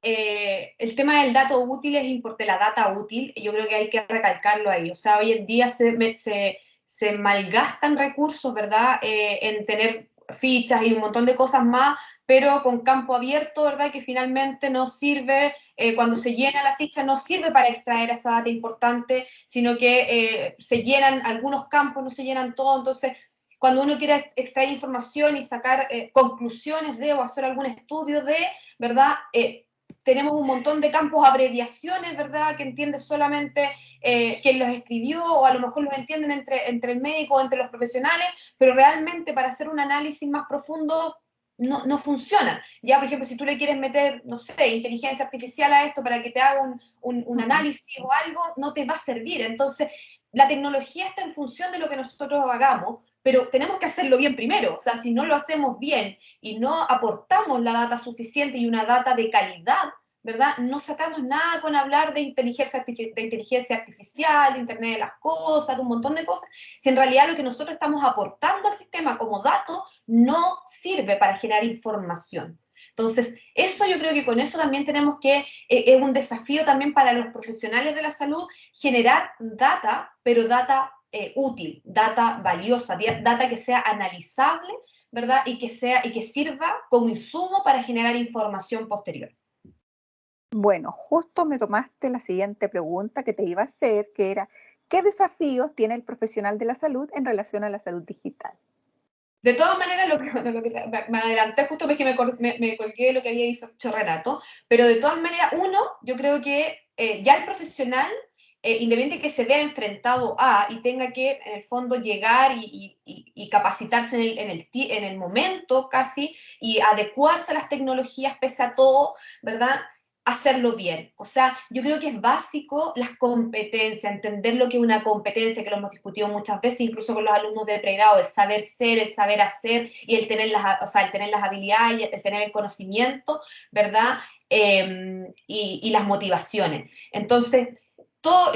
el tema del dato útil es importante, la data útil, yo creo que hay que recalcarlo ahí. O sea, hoy en día se malgastan recursos, ¿verdad? En tener fichas y un montón de cosas más, pero con campo abierto, ¿verdad? Que finalmente no sirve, cuando se llena la ficha, no sirve para extraer esa data importante, sino que se llenan algunos campos, no se llenan todos. Entonces, cuando uno quiere extraer información y sacar conclusiones de o hacer algún estudio de, ¿verdad? Tenemos un montón de campos, abreviaciones, ¿verdad?, que entiende solamente quien los escribió, o a lo mejor los entienden entre el médico o entre los profesionales, pero realmente para hacer un análisis más profundo no funciona. Ya, por ejemplo, si tú le quieres meter, no sé, inteligencia artificial a esto para que te haga un análisis o algo, no te va a servir. Entonces, la tecnología está en función de lo que nosotros hagamos, pero tenemos que hacerlo bien primero. O sea, si no lo hacemos bien y no aportamos la data suficiente y una data de calidad, ¿verdad? No sacamos nada con hablar de inteligencia artificial, de Internet de las cosas, de un montón de cosas, si en realidad lo que nosotros estamos aportando al sistema como dato no sirve para generar información. Entonces, eso yo creo que con eso también tenemos que, es un desafío también para los profesionales de la salud, generar data, pero data útil, data valiosa, data que sea analizable, ¿verdad? Y que sirva como insumo para generar información posterior. Bueno, justo me tomaste la siguiente pregunta que te iba a hacer, que era, ¿qué desafíos tiene el profesional de la salud en relación a la salud digital? De todas maneras, me adelanté justo porque me colgué de lo que había dicho Renato, pero de todas maneras, yo creo que ya el profesional, independiente que se vea enfrentado a y tenga que, en el fondo, llegar y capacitarse en el momento casi y adecuarse a las tecnologías pese a todo, ¿verdad? Hacerlo bien. O sea, yo creo que es básico las competencias, entender lo que es una competencia, que lo hemos discutido muchas veces, incluso con los alumnos de pregrado, el saber ser, el saber hacer y el tener el tener las habilidades, el tener el conocimiento, ¿verdad? Y las motivaciones. Entonces,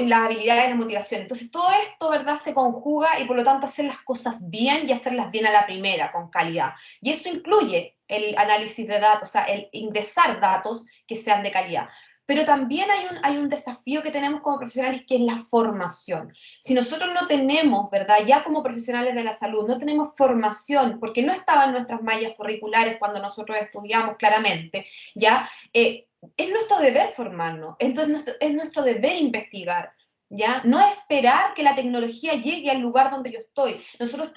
las habilidades y la motivación. Entonces, todo esto, ¿verdad?, se conjuga y por lo tanto hacer las cosas bien y hacerlas bien a la primera, con calidad. Y eso incluye el análisis de datos, o sea, el ingresar datos que sean de calidad. Pero también hay un desafío que tenemos como profesionales, que es la formación. Si nosotros no tenemos, ¿verdad?, ya como profesionales de la salud, no tenemos formación, porque no estaba en nuestras mallas curriculares cuando nosotros estudiamos claramente, ¿ya? Es nuestro deber formarnos, es nuestro deber investigar, ¿ya? No esperar que la tecnología llegue al lugar donde yo estoy. Nosotros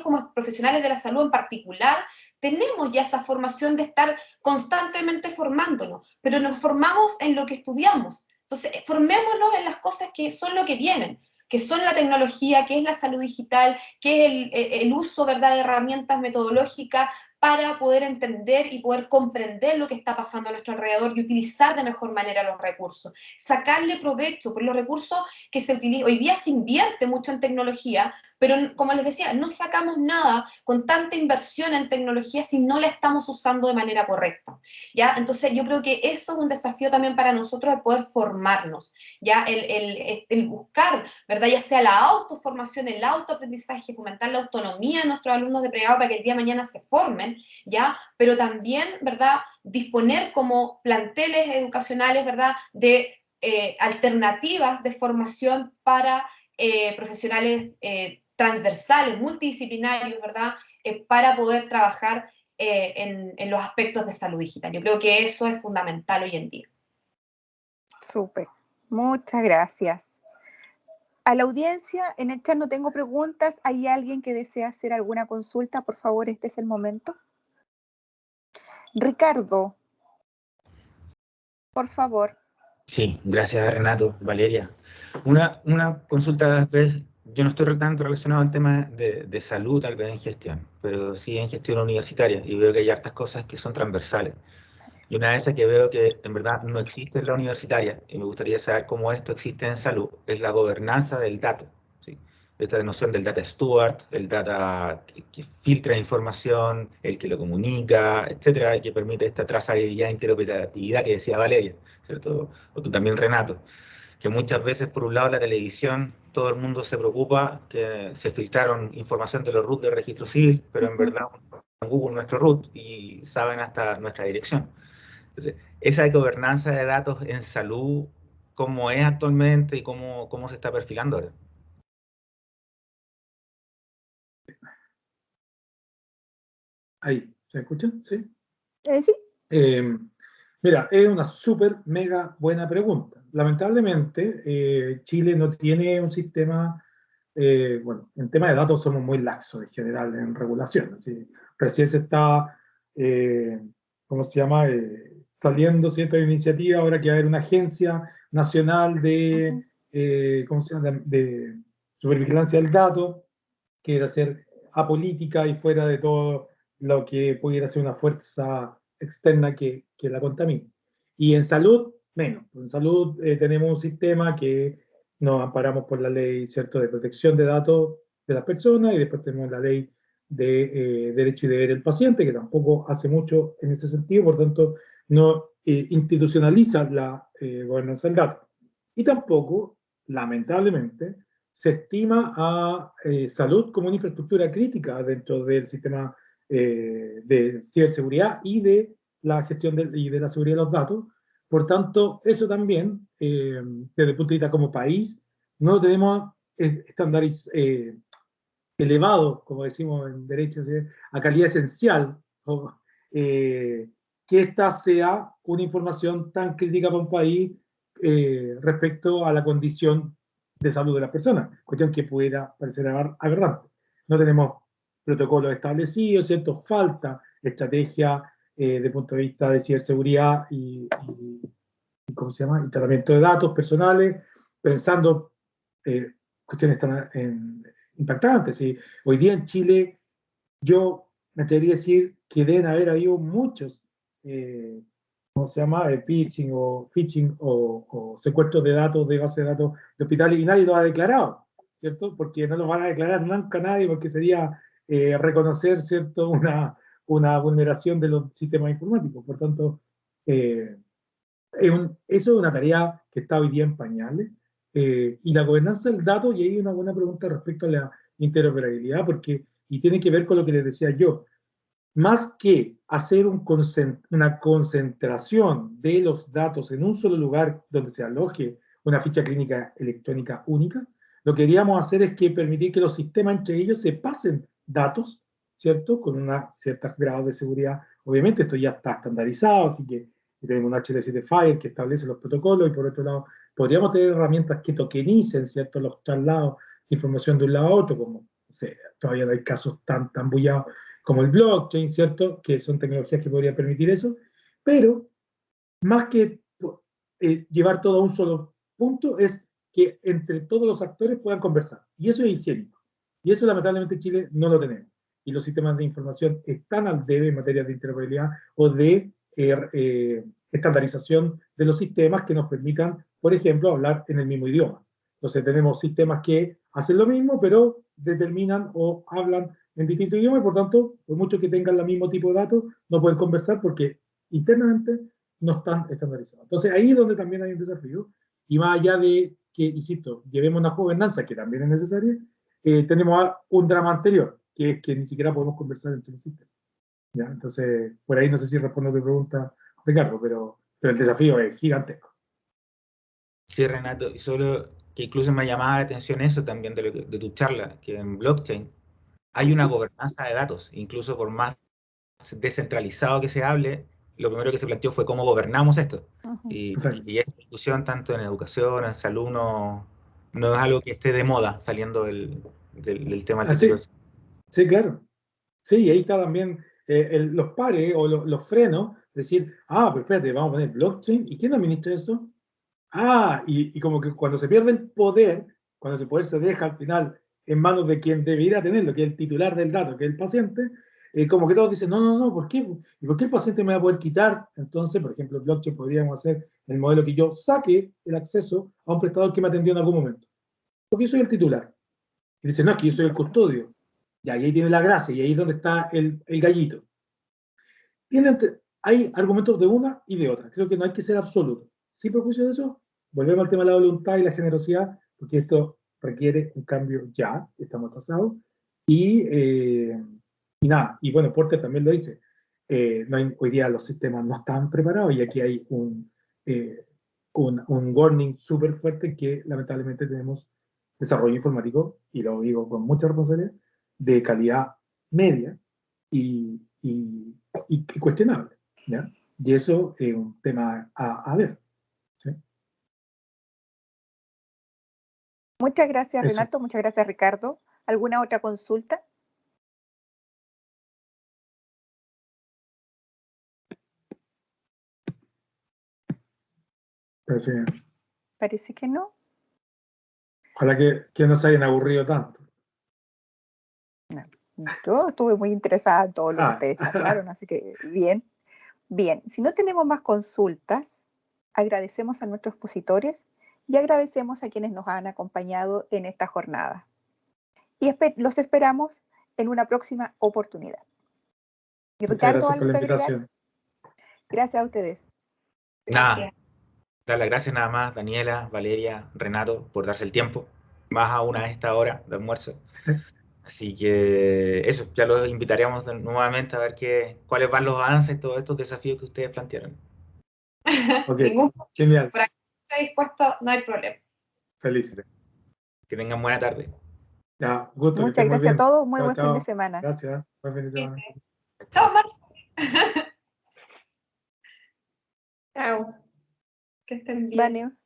como profesionales de la salud en particular, tenemos ya esa formación de estar constantemente formándonos, pero nos formamos en lo que estudiamos. Entonces, formémonos en las cosas que son lo que vienen, que son la tecnología, que es la salud digital, que es el uso, ¿verdad?, de herramientas metodológicas para poder entender y poder comprender lo que está pasando a nuestro alrededor y utilizar de mejor manera los recursos. Sacarle provecho por los recursos que se utilizan. Hoy día se invierte mucho en tecnología, pero como les decía, no sacamos nada con tanta inversión en tecnología si no la estamos usando de manera correcta, ¿ya? Entonces yo creo que eso es un desafío también para nosotros, de poder formarnos, ¿ya? El buscar, ¿verdad?, ya sea la autoformación, el autoaprendizaje, fomentar la autonomía de nuestros alumnos de pregrado para que el día de mañana se formen, ¿ya? Pero también, ¿verdad?, disponer como planteles educacionales, ¿verdad?, de alternativas de formación para profesionales transversales, multidisciplinarios, ¿verdad?, para poder trabajar en los aspectos de salud digital. Yo creo que eso es fundamental hoy en día. Súper, muchas gracias. A la audiencia, en el chat no tengo preguntas. ¿Hay alguien que desea hacer alguna consulta? Por favor, este es el momento. Ricardo, por favor. Sí, gracias Renato, Valeria. Una consulta, pues, yo no estoy tanto relacionado al tema de salud, tal vez en gestión, pero sí en gestión universitaria, y veo que hay hartas cosas que son transversales. Y una de esas que veo que en verdad no existe en la universitaria, y me gustaría saber cómo esto existe en salud, es la gobernanza del dato. ¿Sí? Esta noción del data steward, el data que filtra información, el que lo comunica, etcétera, y que permite esta trazabilidad e interoperabilidad que decía Valeria, ¿cierto? O tú también, Renato, que muchas veces, por un lado, la televisión, todo el mundo se preocupa que se filtraron información de los root de registro civil, pero en verdad en Google nuestro root y saben hasta nuestra dirección. Entonces, esa gobernanza de datos en salud, ¿cómo es actualmente y cómo se está perfilando ahora? Ahí, ¿se escucha? Sí. Sí. Mira, es una súper mega buena pregunta. Lamentablemente, Chile no tiene un sistema, bueno, en tema de datos somos muy laxos en general en regulación. Así, recién se está, ¿cómo se llama? Saliendo cierta iniciativa, ahora que va a haber una agencia nacional de, ¿cómo se llama? De supervigilancia del dato, que era ser apolítica y fuera de todo lo que pudiera ser una fuerza externa que la contamine. Y en salud, menos. En salud tenemos un sistema que nos amparamos por la ley, ¿cierto?, de protección de datos de las personas, y después tenemos la ley de derecho y deber del paciente, que tampoco hace mucho en ese sentido, por tanto, no institucionaliza la gobernanza del dato. Y tampoco, lamentablemente, se estima a salud como una infraestructura crítica dentro del sistema de ciberseguridad y de la gestión y de la seguridad de los datos. Por tanto, eso también, desde el punto de vista como país, no tenemos estándares elevados, como decimos en derecho, ¿sí?, a calidad esencial, o, que esta sea una información tan crítica para un país respecto a la condición de salud de las personas, cuestión que pudiera parecer aberrante. No tenemos protocolos establecidos, ¿cierto? Falta estrategia de punto de vista de ciberseguridad y ¿cómo se llama? Y tratamiento de datos personales, pensando cuestiones tan impactantes. ¿Sí? Hoy día en Chile, yo me atrevería a decir que deben haber habido muchos, ¿cómo se llama? Pitching o phishing o secuestros de datos, de base de datos de hospitales, y nadie lo ha declarado, ¿cierto? Porque no lo van a declarar nunca nadie, porque sería reconocer, ¿cierto?, una vulneración de los sistemas informáticos. Por tanto, eso es una tarea que está hoy día en pañales. Y la gobernanza del dato, y ahí hay una buena pregunta respecto a la interoperabilidad, porque, y tiene que ver con lo que les decía yo, más que hacer una concentración de los datos en un solo lugar donde se aloje una ficha clínica electrónica única, lo que queríamos hacer es que permitir que los sistemas entre ellos se pasen datos, ¿cierto?, con un cierto grado de seguridad. Obviamente esto ya está estandarizado, así que tenemos un HL7 Fire que establece los protocolos, y por otro lado podríamos tener herramientas que tokenicen, ¿cierto?, los traslados de información de un lado a otro, como, no sé, todavía no hay casos tan bullados como el blockchain, ¿cierto?, que son tecnologías que podrían permitir eso, pero más que llevar todo a un solo punto, es que entre todos los actores puedan conversar, y eso es higiénico, y eso lamentablemente en Chile no lo tenemos, y los sistemas de información están al debe en materia de interoperabilidad o de estandarización de los sistemas que nos permitan, por ejemplo, hablar en el mismo idioma. Entonces tenemos sistemas que hacen lo mismo, pero determinan o hablan en distintos idiomas, y por tanto, por mucho que tengan el mismo tipo de datos, no pueden conversar porque internamente no están estandarizados. Entonces ahí es donde también hay un desafío, y más allá de que, insisto, llevemos una gobernanza que también es necesaria, tenemos un drama anterior, que es que ni siquiera podemos conversar entre los sistemas. ¿Ya? Entonces, por ahí no sé si respondo a tu pregunta, Ricardo, pero el desafío es gigantesco. Sí, Renato, y solo que incluso me llamaba la atención eso también de tu charla, que en blockchain hay una gobernanza de datos, incluso por más descentralizado que se hable, lo primero que se planteó fue cómo gobernamos esto. Y esta discusión, tanto en educación, en salud, no es algo que esté de moda saliendo del tema del título. Sí, claro. Sí, y ahí está también los pares o los frenos, decir, pero espérate, vamos a poner blockchain, ¿y quién administra eso? Y como que cuando se pierde el poder, cuando ese poder se deja al final en manos de quien debería tenerlo, que es el titular del dato, que es el paciente, como que todos dicen, no, ¿por qué? ¿Y por qué el paciente me va a poder quitar? Entonces, por ejemplo, en blockchain podríamos hacer el modelo que yo saque el acceso a un prestador que me atendió en algún momento. Porque yo soy el titular. Y dice, no, es que yo soy el custodio. Y ahí tiene la gracia, y ahí es donde está el gallito. Hay argumentos de una y de otra. Creo que no hay que ser absoluto. Sin perjuicio de eso, volvemos al tema de la voluntad y la generosidad, porque esto requiere un cambio ya, estamos atrasados. Y nada, y bueno, Porter también lo dice, hoy día los sistemas no están preparados y aquí hay un warning súper fuerte que lamentablemente tenemos desarrollo informático, y lo digo con mucha responsabilidad, de calidad media y cuestionable, ¿ya? Y eso es un tema a ver. ¿Sí? Muchas gracias, Eso. Renato. Muchas gracias, Ricardo. ¿Alguna otra consulta? Pero sí, Parece que no. ojalá que no se hayan aburrido tanto. No. Yo estuve muy interesada en todo lo que ustedes plantearon, así que bien. Bien, si no tenemos más consultas, agradecemos a nuestros expositores y agradecemos a quienes nos han acompañado en esta jornada. Y los esperamos en una próxima oportunidad. Y Muchas Ricardo, gracias por ¿algo la que agregar? invitación. Gracias a ustedes. Nada, dar las gracias nada más, Daniela, Valeria, Renato, por darse el tiempo, más aún a esta hora de almuerzo. Así que eso, ya los invitaríamos nuevamente a ver cuáles van los avances, todos estos desafíos que ustedes plantearon. Ok, genial. Por aquí estoy dispuesto, no hay problema. Feliz. Que tengan buena tarde. Ya, gusto, que Muchas estén muy gracias a bien. todos. Muy Chao, buen fin de chao. semana. Gracias. Buen fin de semana. Chao, Marce. Chao. Que estén bien. Vale.